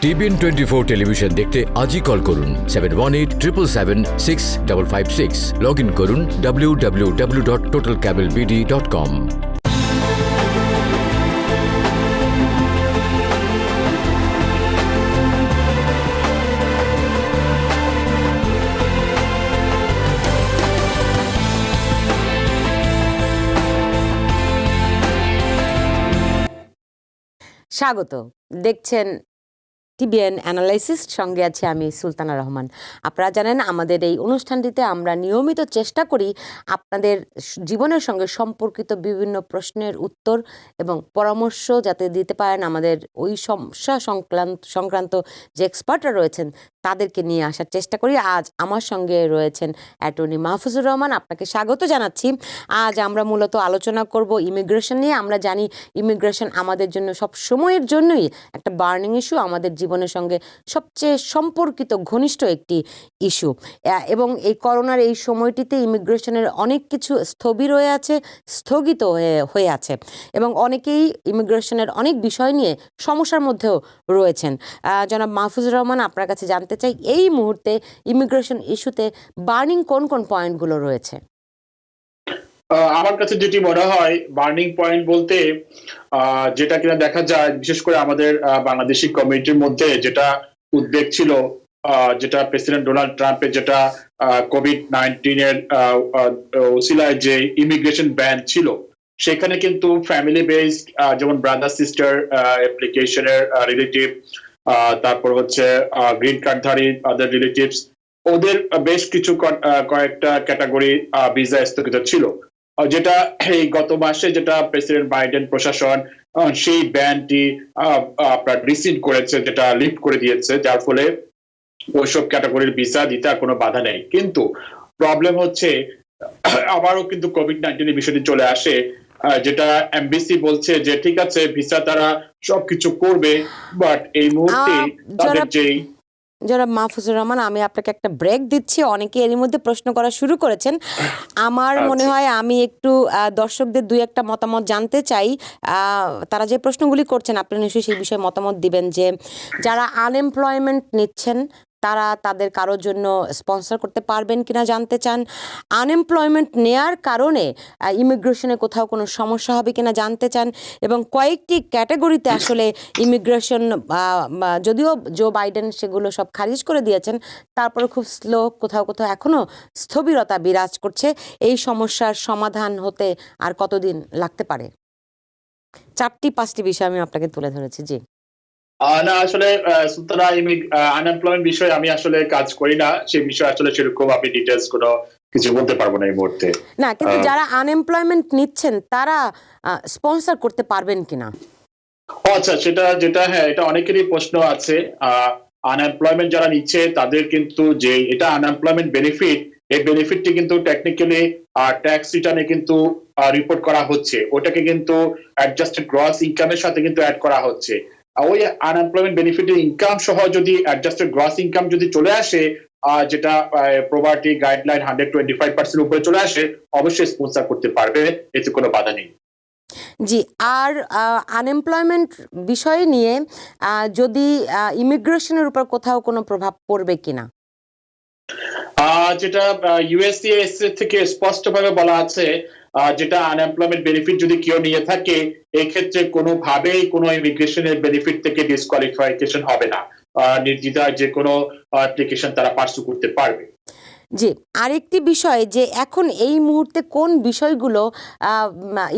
TBN24 television দেখতে আজই call করুন 7187776556 লগ ইন করুন www.totalcablebd.com। স্বাগত। দেখছেন টিবিএন অ্যানালাইসিস, সঙ্গে আছি আমি সুলতানা রহমান। আপনারা জানেন আমাদের এই অনুষ্ঠানটিতে আমরা নিয়মিত চেষ্টা করি আপনাদের জীবনের সঙ্গে সম্পর্কিত বিভিন্ন প্রশ্নের উত্তর এবং পরামর্শ যাতে দিতে পারেন আমাদের ওই সমস্যা সংক্রান্ত যে এক্সপার্টরা রয়েছেন তাদেরকে নিয়ে আসার চেষ্টা করি। আজ আমার সঙ্গে রয়েছেন অ্যাটর্নি মাহফুজুর রহমান, আপনাকে স্বাগত জানাচ্ছি। আজ আমরা মূলত আলোচনা করব ইমিগ্রেশন নিয়ে। আমরা জানি ইমিগ্রেশন আমাদের জন্য সব সময়ের জন্যই একটা বার্নিং ইস্যু, আমাদের জীবনের সঙ্গে সবচেয়ে সম্পর্কিত ঘনিষ্ঠ একটি ইস্যু। এবং এই করোনার এই সময়টিতে ইমিগ্রেশনের অনেক কিছু স্থগিত হয়ে আছে এবং অনেকেই ইমিগ্রেশনের অনেক বিষয় নিয়ে সমস্যার মধ্যেও রয়েছেন। জনাব মাহফুজুর রহমান, আপনার কাছে জানতে চাই এই মুহূর্তে ইমিগ্রেশন ইস্যুতে বার্নিং কোন কোন পয়েন্টগুলো রয়েছে? আমার কাছে যেটি মনে হয় বার্নিং পয়েন্ট বলতে যেটা কিনা দেখা যায় বিশেষ করে আমাদের বাংলাদেশি কমিউনিটির মধ্যে যেটা উদ্বেগ ছিল, যেটা প্রেসিডেন্ট ডোনাল্ড ট্রাম্পের যেটা কোভিড-19 এর ওসিলায় যে ইমিগ্রেশন ব্যান ছিল, সেখানে কিন্তু ফ্যামিলি বেসড যেমন ব্রাদার সিস্টার অ্যাপ্লিকেশনের রিলেটিভ, তারপর হচ্ছে গ্রিন কার্ডধারী আদার রিলেটিভস, ওদের বেশ কিছু কয়েকটা ক্যাটাগরি ভিসা স্থগিত ছিল, যেটা এই গত মাসে যেটা প্রেসিডেন্ট বাইডেন প্রশাসন সেই ব্যানটি আপনার রিসিভ করেছে, যেটা লিফট করে দিয়েছে, যার ফলে ওইসব ক্যাটাগরির ভিসা দিতে আর কোনো বাধা নেই। কিন্তু প্রবলেম হচ্ছে আবারও কিন্তু কোভিড-19 এর বিষয়টি চলে আসে, যেটা এমবিসি বলছে যে ঠিক আছে ভিসা তারা সবকিছু করবে, বাট এই মুহূর্তে তাদের যেই জনাব মাহফুজুর রহমান, আমি আপনাকে একটা ব্রেক দিচ্ছি। অনেকে এরই মধ্যে প্রশ্ন করা শুরু করেছেন। আমার মনে হয় আমি একটু দর্শকদের দুই একটা মতামত জানতে চাই। তারা যে প্রশ্নগুলি করছেন আপনি নিশ্চয়ই সেই বিষয়ে মতামত দিবেন, যে যারা আনএমপ্লয়মেন্ট নিচ্ছেন তারা তাদের কারোর জন্য স্পন্সর করতে পারবেন কিনা জানতে চান। আনএমপ্লয়মেন্ট নেয়ার কারণে ইমিগ্রেশনে কোথাও কোনো সমস্যা হবে কিনা জানতে চান। এবং কয়েকটি ক্যাটাগরিতে আসলে ইমিগ্রেশন, যদিও জো বাইডেন সেগুলো সব খারিজ করে দিয়েছেন, তারপরে খুব স্লো, কোথাও কোথাও এখনও স্থবিরতা বিরাজ করছে। এই সমস্যার সমাধান হতে আর কতদিন লাগতে পারে? 4-5টি বিষয় আমি আপনাকে তুলে ধরেছি। জি না, আসলে সুতরাং আনএমপ্লয়মেন্ট বিষয়ে আমি আসলে কাজ করি না, সেই বিষয়ে আসলে সেরকম আমি ডিটেলস কোনো কিছু বলতে পারবো না এই মুহূর্তে। না, কিন্তু যারা আনএমপ্লয়মেন্ট নিচ্ছেন তারা স্পন্সর করতে পারবেন কিনা? আচ্ছা, সেটা যেটা হ্যাঁ, এটা অনেকেরই প্রশ্ন আছে। আনএমপ্লয়মেন্ট যারা নিচ্ছে তাদের কিন্তু যে এটা আনএমপ্লয়মেন্ট বেনিফিট, এই বেনিফিটটি কিন্তু টেকনিক্যালি ট্যাক্স রিটার্নে কিন্তু রিপোর্ট করা হচ্ছে, ওটাকে কিন্তু অ্যাডজাস্টেড গ্রস ইনকামের সাথে কিন্তু অ্যাড করা হচ্ছে। ওই আনএমপ্লয়মেন্ট বেনিফিটের ইনকাম সহ যদি অ্যাডজাস্টেড গ্রস ইনকাম যদি চলে আসে, যেটা প্রভার্টি গাইডলাইন 125% উপরে চলে আসে, অবশ্যই স্পন্সর করতে পারবে, এতে কোনো বাধা নেই। জি, আর আনএমপ্লয়মেন্ট বিষয় নিয়ে যদি ইমিগ্রেশনের উপর কোথাও কোনো প্রভাব পড়বে কিনা? যেটা ইউএসসিএস থেকে স্পষ্টভাবে বলা আছে, যেটা আনএমপ্লয়মেন্ট বেনিফিট যদি কেউ নিয়ে থাকে, এই ক্ষেত্রে কোনোভাবেই কোনো ইমিগ্রেশনের বেনিফিট থেকে ডিসকোয়ালিফিকেশন হবে না, নির্দ্বিধায় যে কোনো অ্যাপ্লিকেশন তারা পার্সু করতে পারবে। জি, আরেকটি বিষয়, যে এখন এই মুহূর্তে কোন বিষয়গুলো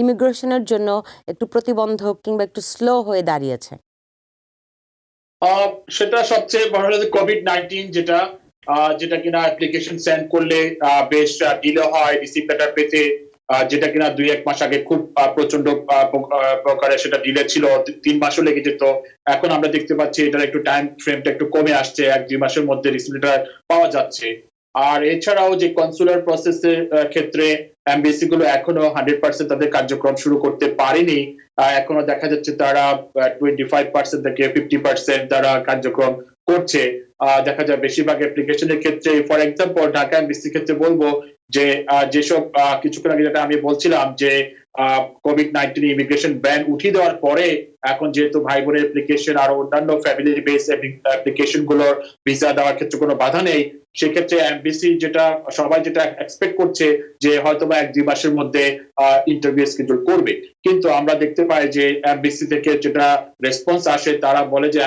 ইমিগ্রেশনের জন্য একটু প্রতিবন্ধক কিংবা একটু স্লো হয়ে দাঁড়িয়েছে? সেটা সবচেয়ে বড় হলো কোভিড-19, যেটা কিনা অ্যাপ্লিকেশন সেন্ড করলে বেশ ডিলে হয় রিসিভ লেটার পেতে, যেটা কিনা 2-1 মাস আগে খুব প্রচন্ড প্রকারে সেটা ডিলে ছিল, 3 মাসও লেগে যেত। এখন আমরা দেখতে পাচ্ছি এটার একটু টাইম ফ্রেমটা একটু কমে আসছে, 1-2 মাসের মধ্যে রিসিভ লেটার পাওয়া যাচ্ছে। আর এছাড়াও যে কনসুলার প্রসেসের ক্ষেত্রে এমবেসি গুলো এখনো 100% তাদের কার্যক্রম শুরু করতে পারেনি, এখনো দেখা যাচ্ছে তারা 25% থেকে 50% তারা কার্যক্রম করছে। দেখা যায় বেশিরভাগ অ্যাপ্লিকেশনের ক্ষেত্রে, ফর এক্সাম্পল ঢাকা এমবিসির ক্ষেত্রে বলবো যে যেসব কিছুক্ষণ আগে যেটা আমি বলছিলাম যে কোভিড-19 ইমিগ্রেশন ব্যান উঠিয়ে দেওয়ার পরে এখন যেহেতু ভাই বোনের অ্যাপ্লিকেশন আর অন্যান্য ফ্যামিলি বেস অ্যাপ্লিকেশন গুলোর ভিসা দেওয়ার ক্ষেত্রে কোনো বাধা নেই, সেক্ষেত্রে এমবিসি সবাই যেটা এক্সপেক্ট করছে যে হয়তো বা 1-2 মাসের মধ্যে ইন্টারভিউ স্কেডিউল করবে। কিন্তু আমরা দেখতে পাই যে এমবিসি থেকে যেটা রেসপন্স আসে, তারা বলে যে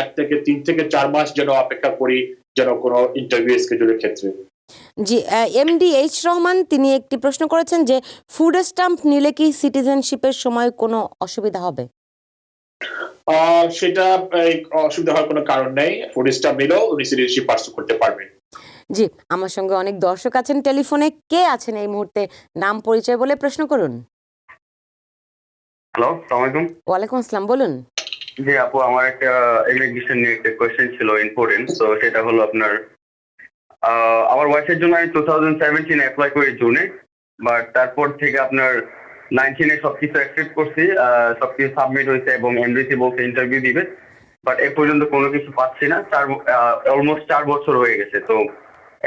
3 থেকে 4 মাস যেন অপেক্ষা করি যেন কোনো ইন্টারভিউ স্কেডিউলের ক্ষেত্রে। জি, এমডি এইচ রহমান তিনি একটি প্রশ্ন করেছেন যে ফুড স্ট্যাম্প নিলে কি সিটিজেনশিপের সময় কোনো অসুবিধা হবে? সেটা অসুবিধা হওয়ার কোনো কারণ নেই। ফুড স্ট্যাম্প নিলেও উনি সিটিজেনশিপ পার্সু করতে পারবেন। জি, আমার সঙ্গে অনেক দর্শক আছেন টেলিফোনে। কে আছেন এই মুহূর্তে? নাম পরিচয় বলে প্রশ্ন করুন। হ্যালো, আসসালামু আলাইকুম। ওয়ালাইকুম আসসালাম, বলুন। জি আপু, আমার একটা ইমিগ্রেশন নিয়ে একটা কোয়েশ্চেন ছিল ইম্পর্টেন্ট। তো সেটা হলো আপনার আমার ওয়াইফের জন্য আমি 2017 অ্যাপ্লাই করি জুনে, বাট তারপর থেকে আপনার 19 সবকিছু অ্যাকসেপ্ট করছি, সবকিছু সাবমিট হয়েছে এবং এমবিসি বলছে ইন্টারভিউ দিবে, বাট এ পর্যন্ত কোনো কিছু পাচ্ছি না। অলমোস্ট 4 বছর হয়ে গেছে। তো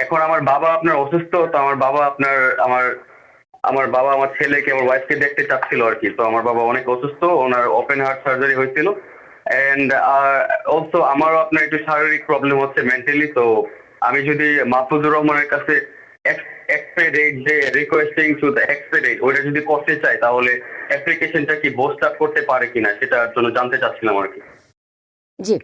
এখন আমার বাবা আপনার অসুস্থ, তো আমার বাবা আমার ছেলেকে, আমার ওয়াইফকে দেখতে চাচ্ছিল আর কি। তো আমার বাবা অনেক অসুস্থ, ওনার ওপেন হার্ট সার্জারি হয়েছিল, এন্ড অলসো আমারও আপনার একটু শারীরিক প্রবলেম হচ্ছে মেন্টালি। তো আমি যদি মাহফুজুর রহমানের কাছে এক্সপেডিট যে রিকোয়েস্টিং টু দ্য এক্সপেডিট ওইটা যদি করতে চাই, তাহলে অ্যাপ্লিকেশনটা কি বুস্ট আপ করতে পারে কিনা সেটার জন্য জানতে চাচ্ছিলাম আর কি। জি,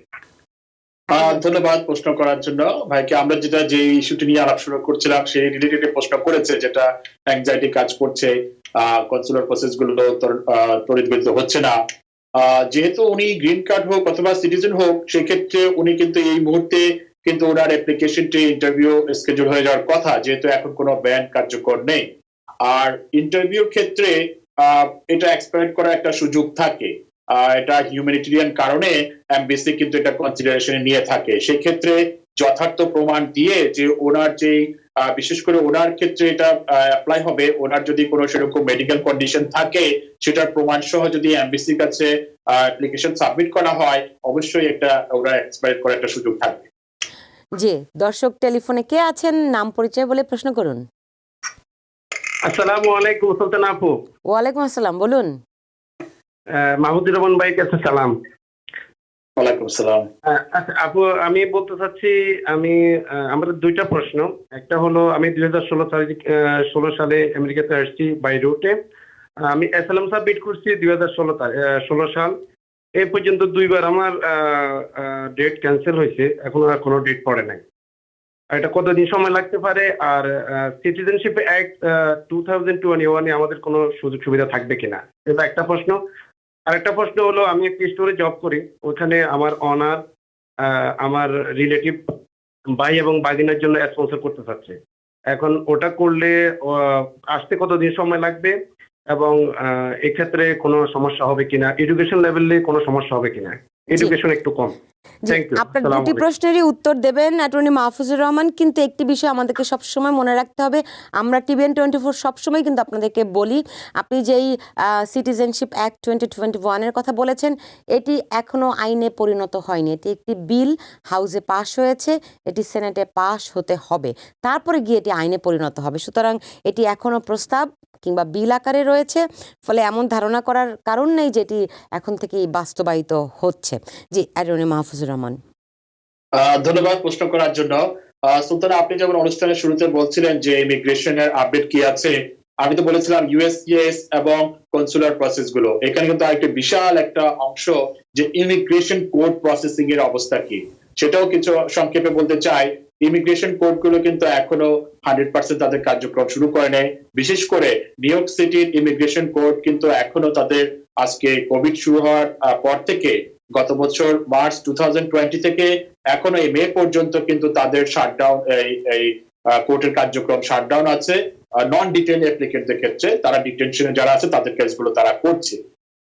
ধন্যবাদ প্রশ্ন করার জন্য ভাইকে। আমরা যে ইস্যুটি নিয়ে আলোচনা করছিলাম সেই রিলেটেড প্রশ্ন করেছে, যেটা অ্যাংজাইটি কাজ করছে, কনসুলার প্রসেস গুলো ত্বরিতগতিতে হচ্ছে না। যেহেতু উনি গ্রিন কার্ড হোক অথবা সিটিজেন হোক, সেক্ষেত্রে উনি কিন্তু এই মুহূর্তে কিন্তু ওনার অ্যাপ্লিকেশনটি ইন্টারভিউ স্কেডিউল হয়ে যাওয়ার কথা, যেহেতু এখন কোনো ব্যান কার্যকর নেই। আর ইন্টারভিউর ক্ষেত্রে এটা এক্সপেক্ট করার একটা সুযোগ থাকে। এটা হিউম্যানিটেরিয়ান কারণে এমবিসি কিন্তু এটা কনসিডারেশনে নিয়ে থাকে। সেক্ষেত্রে যথার্থ প্রমাণ দিয়ে যে ওনার যে বিশেষ করে ওনার ক্ষেত্রে এটা অ্যাপ্লাই হবে, ওনার যদি কোনো সেরকম মেডিকেল কন্ডিশন থাকে সেটার প্রমাণ সহ যদি এমবিসির কাছে অ্যাপ্লিকেশন সাবমিট করা হয়, অবশ্যই একটা ওরা এক্সপেক্ট করার একটা সুযোগ থাকবে। জি, দর্শক টেলিফোনে কে আছেন? নাম পরিচয় বলে প্রশ্ন করুন। আসসালামু আলাইকুম সুলতানা আপু। ওয়ালাইকুম আসসালাম, বলুন। মাহমুদুর রহমান ভাই কাছে সালাম। ওয়ালাইকুম আসসালাম। আচ্ছা আপু, আমি বলতে চাচ্ছি আমাদের দুইটা প্রশ্ন। একটা হলো আমি 2016 সালে আমেরিকাতে আসছি বাই রুটে। আমি অ্যাসাইলাম সাবমিট করছি 2016 সাল। এই পর্যন্ত 2বার আমার ডেট ক্যান্সেল হয়েছে, এখনো আর কোনো ডেট পড়ে নাই। এটা কতদিন সময় লাগতে পারে? আর সিটিজেনশিপ অ্যাক্ট 2021 আমাদের কোনো সুযোগ সুবিধা থাকবে কিনা, এটা একটা প্রশ্ন। আরেকটা প্রশ্ন হলো, আমি একটা স্টোরে জব করি, ওখানে আমার অনার আমার রিলেটিভ ভাই এবং বাগিনার জন্য স্পন্সর করতে চাচ্ছে। এখন ওটা করলে আসতে কতদিন সময় লাগবে এবং এক্ষেত্রে কোনো সমস্যা হবে কিনা, এডুকেশন লেভেলে কোনো সমস্যা হবে কিনা? এডুকেশন একটু কম। আপনার দুটি প্রশ্নেরই উত্তর দেবেন অ্যাটর্নি মাহফুজুর রহমান, কিন্তু একটি বিষয় আমাদেরকে সবসময় মনে রাখতে হবে, আমরা টিভিএন 24 সবসময় কিন্তু আপনাদেরকে বলি, আপনি যেই সিটিজেনশিপ অ্যাক্ট 2021 কথা বলেছেন, এটি এখনো আইনে পরিণত হয়নি। এটি একটি বিল হাউসে পাশ হয়েছে, এটি সেনেটে পাশ হতে হবে, তারপরে গিয়ে এটি আইনে পরিণত হবে। সুতরাং এটি এখনো প্রস্তাব কিংবা বিল আকারে রয়েছে, ফলে এমন ধারণা করার কারণ নেই যে এটি এখন থেকেই বাস্তবায়িত হচ্ছে। জি, অ্যাটর্নি মাহফুজুর রহমান। ধন্যবাদ প্রশ্ন করার জন্য। সুলতানা, আপনি যেমন অনুষ্ঠানের শুরুতে বলছিলেন যে ইমিগ্রেশনের আপডেট কি আছে, আমি তো বলেছিলাম ইউএসসিএস এবং কনসুলার প্রসেস গুলো। এখানে কিন্তু আরেকটা বিশাল একটা অংশ যে ইমিগ্রেশন কোড প্রসেসিং এর অবস্থা কি, সেটাও কিছু সংক্ষেপে বলতে চাই। ইমিগ্রেশন কোড গুলো কিন্তু এখনো 100% তাদের কার্যক্রম শুরু করে নেয়। বিশেষ করে নিউ ইয়র্ক সিটির ইমিগ্রেশন কোড কিন্তু এখনো তাদের আজকে কোভিড শুরু হওয়ার পর থেকে, গত বছর মার্চ 2020 থেকে এখনো এই মে পর্যন্ত কিন্তু তাদের শাটডাউন, এই কোর্টের কার্যক্রম শাটডাউন আছে। নন ডিটেইন অ্যাপ্লিকেন্টদের ক্ষেত্রে তারা ডিটেনশনে যারা আছে তাদের কেসগুলো তারা করছে।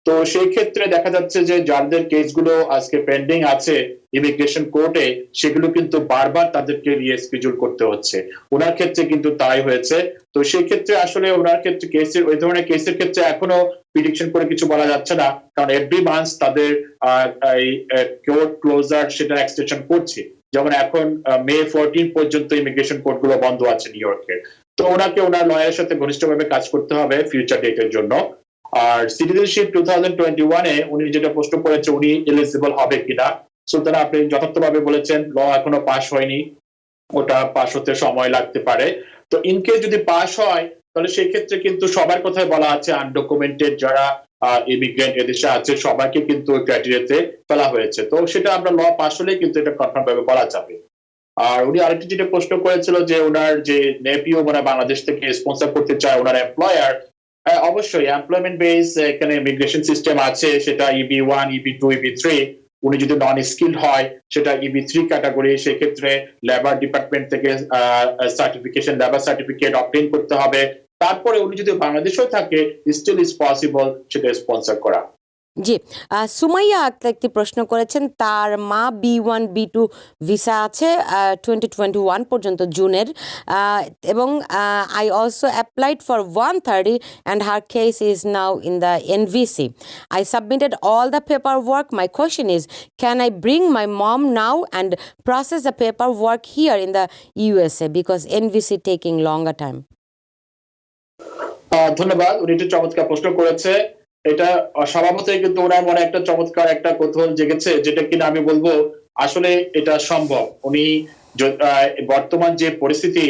তো সেই ক্ষেত্রে দেখা যাচ্ছে যে যাদের কেসগুলো আজকে পেন্ডিং আছে ইমিগ্রেশন কোর্টে, সেগুলো কিন্তু বারবার তাদেরকে রিস্কেডিউল করতে হচ্ছে। ওনার ক্ষেত্রে কিন্তু তাই হয়েছে। তো সেই ক্ষেত্রে আসলে ওনার ক্ষেত্রে কেসের, ওই ধরনের কেসের ক্ষেত্রে এখনো প্রিডিকশন করে কিছু বলা যাচ্ছে না, কারণ এভরি মান্থ তাদের কোর্ট ক্লোজার সেটা এক্সটেনশন করছে। যেমন এখন মে 14 পর্যন্ত ইমিগ্রেশন কোর্ট গুলো বন্ধ আছে নিউ ইয়র্কের। তো ওনাকে ওনার লয়ারের সাথে ঘনিষ্ঠভাবে কাজ করতে হবে ফিউচার ডেটের জন্য। আর সিটিজেনশিপ 2021-এ উনি যেটা প্রশ্ন করেছে উনি এলিজিবল হবে কিনা, সুলতানা আপনি যথার্থভাবে বলেছেন ল এখনো পাস হয়নি, ওটা পাস হতে সময় লাগতে পারে। তো ইনকেস যদি পাস হয় তাহলে সেই ক্ষেত্রে কিন্তু সবার কথাই বলা আছে, আনডকুমেন্টেড যারা ইমিগ্রেন্ট এদেশে আছে সবাইকে কিন্তু ক্রাইটেরিয়াতে ফেলা হয়েছে। তো সেটা আমরা ল পাস হলেই কিন্তু এটা কনফার্ম ভাবে বলা যাবে। আর উনি আরেকটি যেটা প্রশ্ন করেছিল যে ওনার যে নেপিও মানে বাংলাদেশ থেকে স্পন্সর করতে চায় ওনার এমপ্লয়ার, অবশ্যই এমপ্লয়মেন্ট বেস এখানে ইমিগ্রেশন সিস্টেম আছে, সেটা EB1, EB2, EB3। উনি যদি নন স্কিল্ড হয় সেটা EB3 ক্যাটাগরি, সেক্ষেত্রে লেবার ডিপার্টমেন্ট থেকে সার্টিফিকেশন, লেবার সার্টিফিকেট অবটেইন করতে হবে। তারপরে উনি যদি বাংলাদেশেও থাকে স্টিল ইজ পসিবল সেটা স্পন্সর করা। জি, সুমাইয়া একটি প্রশ্ন করেছেন, তার মা B1 B2 ভিসা আছে 2021 পর্যন্ত জুনের, এবং I also applied for 130 and her case is now in the NVC. I submitted all the paperwork. My question is, can I bring my mom now and process the paperwork here in the USA because NVC taking longer time? ধন্যবাদ, উনি একটি চমৎকার প্রশ্ন করেছে। এটা স্বভাবতই কিন্তু ওনার মনে একটা চমৎকার একটা কৌতূহল জেগেছে, যেটা কিনা আমি বলবো আসলে এটা সম্ভব। উনি বর্তমান যে পরিস্থিতি,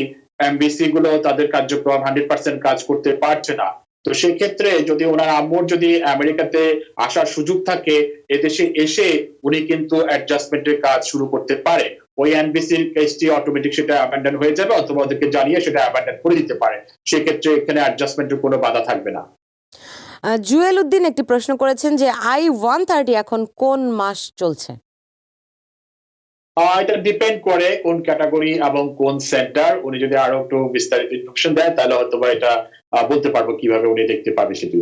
এমবিসি গুলো তাদের কার্যক্রম 100% কাজ করতে পারছে না। তো সেক্ষেত্রে যদি ওনার আম্মুর যদি আমেরিকাতে আসার সুযোগ থাকে, এদেশে এসে উনি কিন্তু অ্যাডজাস্টমেন্টের কাজ শুরু করতে পারে। ওই এনবিসির কেসটি অটোমেটিক সেটা অ্যাবান্ডন হয়ে যাবে, অথবা ওদেরকে জানিয়ে সেটা অ্যাবান্ডন করে দিতে পারে। সেক্ষেত্রে এখানে অ্যাডজাস্টমেন্টের কোনো বাধা থাকবে না। জুয়েল উদ্দিন একটি প্রশ্ন করেছেন যে I-130 এখন কোন মাস চলছে? এটা ডিপেন্ড করে কোন ক্যাটাগরি এবং কোন সেন্টার। উনি যদি আরো একটু বিস্তারিত ইনফরমেশন দেয় তাহলে হয়তো বা এটা বলতে পারবো কিভাবে উনি দেখতে পাবে সেটি।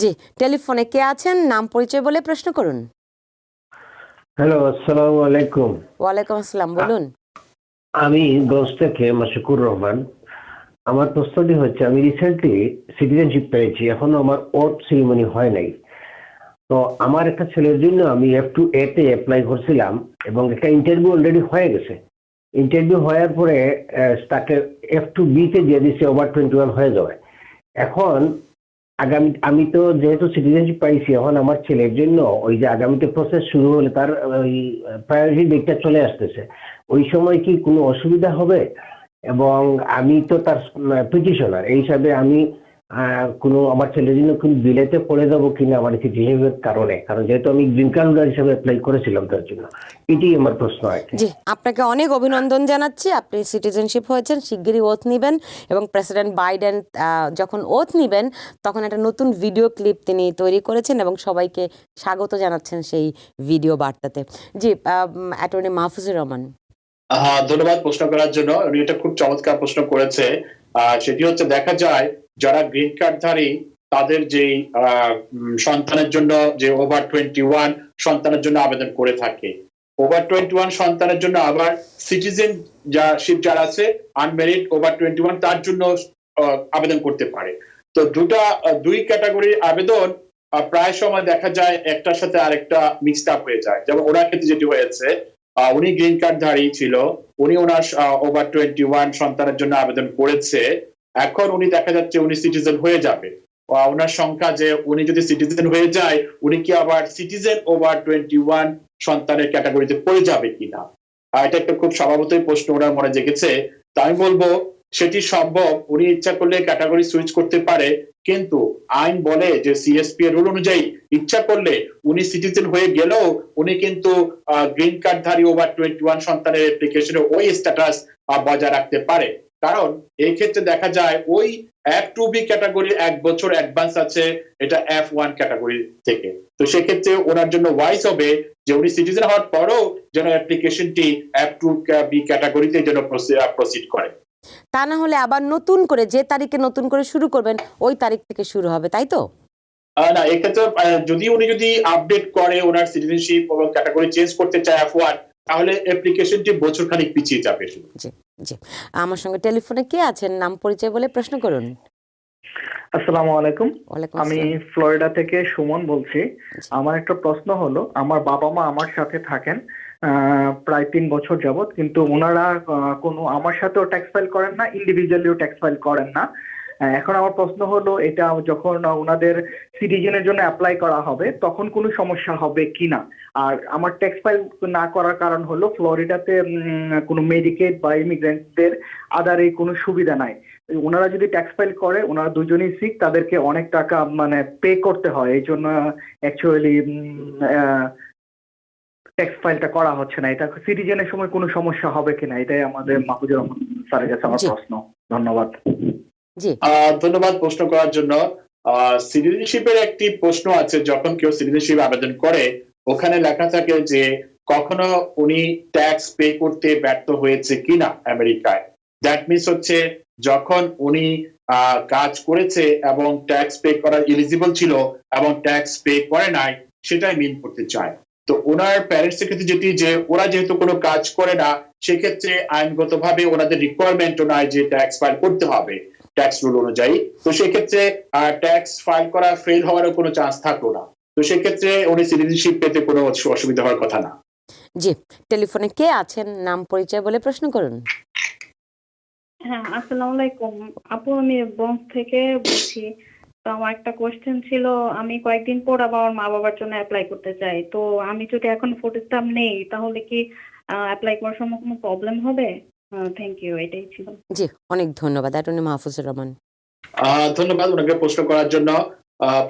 জি, টেলিফোনে কে আছেন, নাম পরিচয় বলে প্রশ্ন করুন। হ্যালো, আসসালামু আলাইকুম। ওয়ালাইকুম আসসালাম, বলুন। আমি গঞ্জ থেকে মাশিকুর রহমান। আমার প্রশ্নটি হচ্ছে, আমি রিসেন্টলি সিটিজেনশিপ পেয়েছি, এখনো আমার ওথ সেরিমনি হয় নাই। তো আমার একটা ছেলের জন্য আমি F2A তে অ্যাপ্লাই করছিলাম এবং একটা ইন্টারভিউ অলরেডি হয়ে গেছে। ইন্টারভিউ হওয়ার পরে তাকে F2B তে দিয়ে দিচ্ছে, ওভার 21 হয়ে যাবে। এখন আমি তো যেহেতু সিটিজেনশিপ পাইছি, এখন আমার ছেলের জন্য ওই যে আগামীতে প্রসেস শুরু হলে তার ওই প্রায়োরিটি ডেটটা চলে আসতেছে, ওই সময় কি কোনো অসুবিধা হবে? এবং আমি তো তার পিটিশনার, এই হিসাবে আমি কোনো আমার ছেলের জন্য কোনো বিলেতে পড়ে যাবো কিনা আমার সিটিজেনশিপের কারণে, কারণ যেহেতু আমি গ্রিন কার্ড হোল্ডার হিসাবে অ্যাপ্লাই করেছিলাম তার জন্য। এটাই আমার প্রশ্ন আর কি। জি, আপনাকে অনেক অভিনন্দন জানাচ্ছি, আপনি সিটিজেনশিপ হয়েছেন, শিগগিরই ওথ নেবেন। এবং প্রেসিডেন্ট বাইডেন যখন ওথ নেবেন তখন একটা নতুন ভিডিও ক্লিপ তিনি তৈরি করেছেন এবং সবাইকে স্বাগত জানাচ্ছেন সেই ভিডিও বার্তাতে। জি, অ্যাটর্নি মাহফুজুর রহমান। ধন্যবাদ প্রশ্ন করার জন্য। উনি এটা খুব চমৎকার প্রশ্ন করেছে। সেটি হচ্ছে, দেখা যায় যারা গ্রিন কার্ডধারী তাদের যে সন্তানের জন্য যে ওভার 21 সন্তানের জন্য আবেদন করে থাকে, ওভার 21 সন্তানের জন্য আবার সিটিজেন যারা আছে আনমেরিড ওভার 21 তার জন্য আবেদন করতে পারে। তো দুই ক্যাটাগরির আবেদন প্রায় সময় দেখা যায় একটার সাথে আরেকটা মিক্সড আপ হয়ে যায়। যেমন ওনার ক্ষেত্রে যেটি হয়েছে, উনি গ্রিন কার্ডধারী ছিল, উনি ওনার ওভার 21 সন্তানের জন্য আবেদন করেছে, এখন উনি দেখা যাচ্ছে উনি সিটিজেন হয়ে যাবে। ওনার সংখ্যা যে উনি যদি সিটিজেন হয়ে যায় উনি কি আবার সিটিজেন ওভার 21 সন্তানের ক্যাটাগরিতে পড়ে যাবে কিনা, এটা একটা খুব স্বভাবতই প্রশ্ন ওনার মনে জেগেছে। তা আমি বলবো সেটি সম্ভব, উনি ইচ্ছা করলে ক্যাটাগরি সুইচ করতে পারে, কিন্তু আইন বলে যে CSP এর রুল অনুযায়ী ইচ্ছা করলে উনি সিটিজেন হয়ে গেলেও উনি কিন্তু গ্রিন কার্ডধারী ওভার 21 সন্তানের অ্যাপ্লিকেশনে ওই স্ট্যাটাস বজায় রাখতে পারে। কারণ এই ক্ষেত্রে দেখা যায় ওই F2B ক্যাটাগরি 1 বছর অ্যাডভান্স আছে এটা F1 ক্যাটাগরি থেকে। তো সেক্ষেত্রে ওনার জন্য ওয়াইজ হবে যে উনি সিটিজেন হওয়ার পরও যেন অ্যাপ্লিকেশনটি F2B ক্যাটাগরিতে যেন প্রসিড করে। তা না হলে আবার নতুন করে যে তারিখে নতুন করে শুরু করবেন ওই তারিখ থেকে শুরু হবে, তাই তো? না, এক্ষেত্রে উনি যদি আপডেট করে ওনার সিটিজেনশিপ এবং ক্যাটাগরি চেঞ্জ করতে চায় F1, তাহলে অ্যাপ্লিকেশনটি বছর খানিক পিছিয়ে যাবে। জি জি, আমার সঙ্গে টেলিফোনে কে আছেন, নাম পরিচয় বলে প্রশ্ন করুন। আসসালামু আলাইকুম। ওয়ালাইকুম আমি আসসালাম। ফ্লোরিডা থেকে সুমন বলছি। আমার একটা প্রশ্ন হলো, আমার বাবা মা আমার সাথে থাকেন প্রায় 3 বছর যাবত, কিন্তু ওনারা কোনো আমার সাথেও ট্যাক্স ফাইল করেন না, ইন্ডিভিজুয়ালিও ট্যাক্স ফাইল করেন না। এখন আমার প্রশ্ন হলো, এটা যখন ওনাদের সিটিজেনের জন্য অ্যাপ্লাই করা হবে তখন কোনো সমস্যা হবে কিনা? আর আমার ট্যাক্স ফাইল না করার কারণ হলো ফ্লোরিডাতে কোনো মেডিকেড বা ইমিগ্রেন্টদের আদারে কোনো সুবিধা নাই। ওনারা যদি ট্যাক্স ফাইল করে, ওনারা দুজনেই শিখ, তাদেরকে অনেক টাকা মানে পে করতে হয়। এই জন্য অ্যাকচুয়ালি ট্যাক্স ফাইলটা করা হচ্ছে না। এটা সিটিজেনের সময় কোনো সমস্যা হবে কিনা, এটাই আমাদের মাহফুজুর রহমান স্যারের কাছে আমার জি। প্রশ্ন। ধন্যবাদ। জি, ধন্যবাদ প্রশ্ন করার জন্য। সিটিজেনশিপের একটি প্রশ্ন আছে, যখন কেউ সিটিজেনশিপ আবেদন করে ওখানে লেখা থাকে যে কখনো উনি ট্যাক্স পে করতে ব্যর্থ হয়েছে কিনা আমেরিকায়। দ্যাট মিনস হচ্ছে যখন উনি কাজ করেছে এবং ট্যাক্স পে করার এলিজিবল ছিল এবং ট্যাক্স পে করে নাই, সেটাই মিন করতে চায়। তো ওনার প্যারেন্টস এর ক্ষেত্রে যেটি যে ওরা যেহেতু কোনো কাজ করে না, সেক্ষেত্রে আইনগতভাবে ওনাদের রিকোয়ারমেন্টও নাই যে ট্যাক্স ফাইল করতে হবে ট্যাক্স রুল অনুযায়ী। তো সেক্ষেত্রে ট্যাক্স ফাইল করা ফেল হওয়ারও কোনো চান্স থাকলো না। তো সেক্ষেত্রে উনি সিটিজেনশিপ পেতে কোনো অসুবিধা হওয়ার কথা না। জি। টেলিফোনে কে আছেন, নাম পরিচয় বলে প্রশ্ন করুন। হ্যাঁ, আসসালামু আলাইকুম আপু, আমি বংশ থেকে বলছি। তো আমার একটা কোশ্চেন ছিল, আমি কয়েকদিন পর আবার আমার মা বাবার জন্য অ্যাপ্লাই করতে চাই। তো আমি যদি এখন ফুড স্ট্যাম্প নেই তাহলে কি অ্যাপ্লাই করার সময় কোনো প্রবলেম হবে? থ্যাংক ইউ, এটাই ছিল। জি, অনেক ধন্যবাদ অ্যাটর্নি মাহফুজুর রহমান। ধন্যবাদ ওনাকে প্রশ্ন করার জন্য।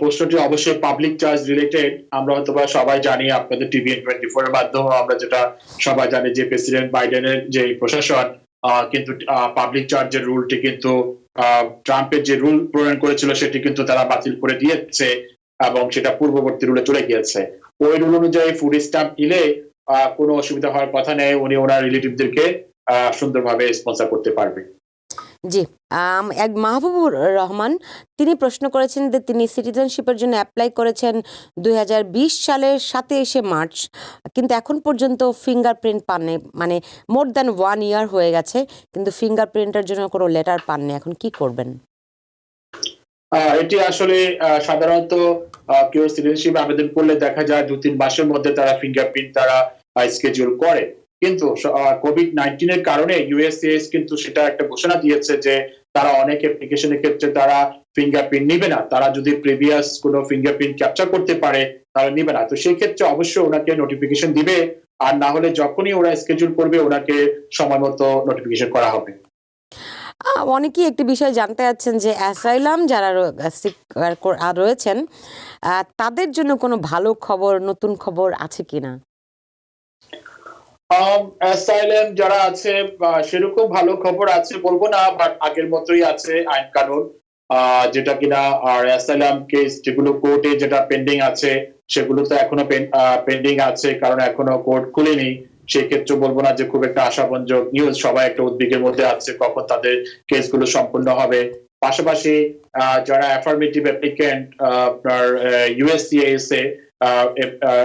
প্রশ্নটি অবশ্যই পাবলিক চার্জ রিলেটেড। আমরা হয়তোবা সবাই জানি, আপনাদের টিভিএন 24 এর মাধ্যমে আমরা যেটা সবাই জানি যে প্রেসিডেন্ট বাইডেনের যে প্রশাসন কিন্তু পাবলিক চার্জের রুলটি কিন্তু ট্রাম্পের যে রুল প্রণয়ন করেছিল সেটি কিন্তু তারা বাতিল করে দিয়েছে এবং সেটা পূর্ববর্তী রুলে চলে গিয়েছে। ওই রুল অনুযায়ী ফুড স্ট্যাম্প নিলে কোনো অসুবিধা হওয়ার কথা নেই, উনি ওনার রিলেটিভদেরকে সুন্দরভাবে স্পন্সর করতে পারবে। জি, এক মাহবুবুর রহমান তিনি প্রশ্ন করেছেন যে তিনি সিটিজেনশিপের জন্য অ্যাপ্লাই করেছেন 2020 সালের 27 মার্চ, কিন্তু এখন পর্যন্ত ফিঙ্গারপ্রিন্ট পাননি। মানে মোর দ্যান 1 ইয়ার হয়ে গেছে, কিন্তু ফিঙ্গারপ্রিন্টের জন্য কোনো লেটার পাননি। এখন কি করবেন? এটি আসলে সাধারণত কেউ সিটিজেনশিপ আবেদন করলে দেখা যায় 2-3 মাসের মধ্যে তারা ফিঙ্গারপ্রিন্ট তারা স্কেডিউল করে। কিন্তু কোভিড-19 এর কারণে ইউএসসিএস কিন্তু সেটা একটা ঘোষণা দিয়েছে যে তারা অনেক অ্যাপ্লিকেশনের ক্ষেত্রে তারা ফিঙ্গারপ্রিন্ট নিবে না। তারা যদি প্রিভিয়াস কোনো ফিঙ্গারপ্রিন্ট ক্যাপচার করতে পারে তারা নিবে না। তো সেই ক্ষেত্রে অবশ্যই ওনাকে নোটিফিকেশন দিবে, আর না হলে যখনই ওরা স্কেডিউল করবে ওনাকে সময় মতো নোটিফিকেশন করা হবে। অনেকেই একটি বিষয় জানতে চাচ্ছেন যে অ্যাসাইলাম যারা রয়েছেন তাদের জন্য কোনো ভালো খবর, নতুন খবর আছে কিনা? অ্যাসাইলাম যারা আছে সেরকম ভালো খবর আছে বলবো না, বাট আগের মতোই আছে আইন কানুন, যেটা কিনা আর অ্যাসাইলাম কেস যেগুলো কোর্টে যেটা পেন্ডিং আছে সেগুলো তো এখনো পেন্ডিং আছে, কারণ এখনো কোর্ট খুলেনি। সেক্ষেত্রে বলবো না যে খুব একটা আশাভঞ্জক নিউজ। সবাই একটা উদ্বেগের মধ্যে আছে কখন তাদের কেসগুলো সম্পূর্ণ হবে। পাশাপাশি যারা অ্যাফার্মেটিভ অ্যাপ্লিকেন্ট আপনার ইউএসসিএস এ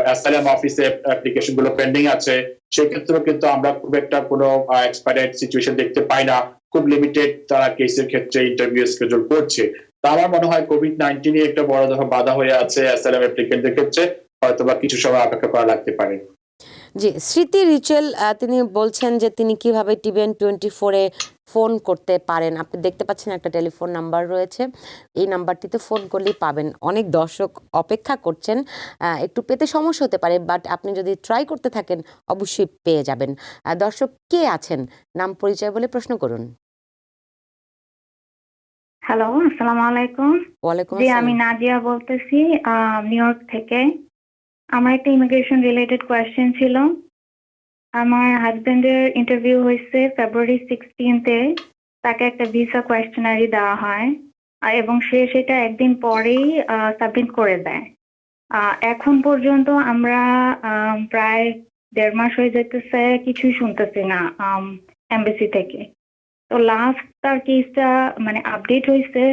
অ্যাসাইলাম অফিসে অ্যাপ্লিকেশন গুলো পেন্ডিং আছে, সেক্ষেত্রেও কিন্তু আমরা খুব একটা কোনো এক্সপায়ার্ড সিচুয়েশন দেখতে পাই না। খুব লিমিটেড তারা কেসের ক্ষেত্রে ইন্টারভিউ স্কেডিউল করছে। তা আমার মনে হয় কোভিড-19 একটা বড় ধরনের বাধা হয়ে আছে অ্যাসাইলাম অ্যাপ্লিকেন্টদের ক্ষেত্রে, হয়তোবা কিছু সময় অপেক্ষা করা লাগতে পারে। জি, স্মৃতি রিচেল তিনি বলছেন যে তিনি কিভাবে টিভিএন 24-এ ফোন করতে পারেন। আপনি দেখতে পাচ্ছেন একটা টেলিফোন নাম্বার রয়েছে, এই নাম্বারটিতে ফোন করলেই পাবেন। অনেক দর্শক অপেক্ষা করছেন, একটু পেতে সমস্যা হতে পারে, বাট আপনি যদি ট্রাই করতে থাকেন অবশ্যই পেয়ে যাবেন। দর্শক কে আছেন, নাম পরিচয় বলে প্রশ্ন করুন। হ্যালো, আসসালামু আলাইকুম। ওয়ালাইকুম জি, আমি আসসালাম। নাদিয়া বলতেছি নিউ ইয়র্ক থেকে। আমার একটা ইমিগ্রেশন রিলেটেড কোয়েশ্চেন ছিল। আমার হাজবেন্ডের ইন্টারভিউ হয়েছে ফেব্রুয়ারি 16-তে। তাকে একটা ভিসা কোয়েশ্চেনারি দেওয়া হয় এবং সে সেটা একদিন পরেই সাবমিট করে দেয়। এখন পর্যন্ত আমরা প্রায় 1.5 মাস হয়ে যেতেছে, কিছুই শুনতেছি না এমবেসি থেকে। তো লাস্ট তার কেসটা মানে আপডেট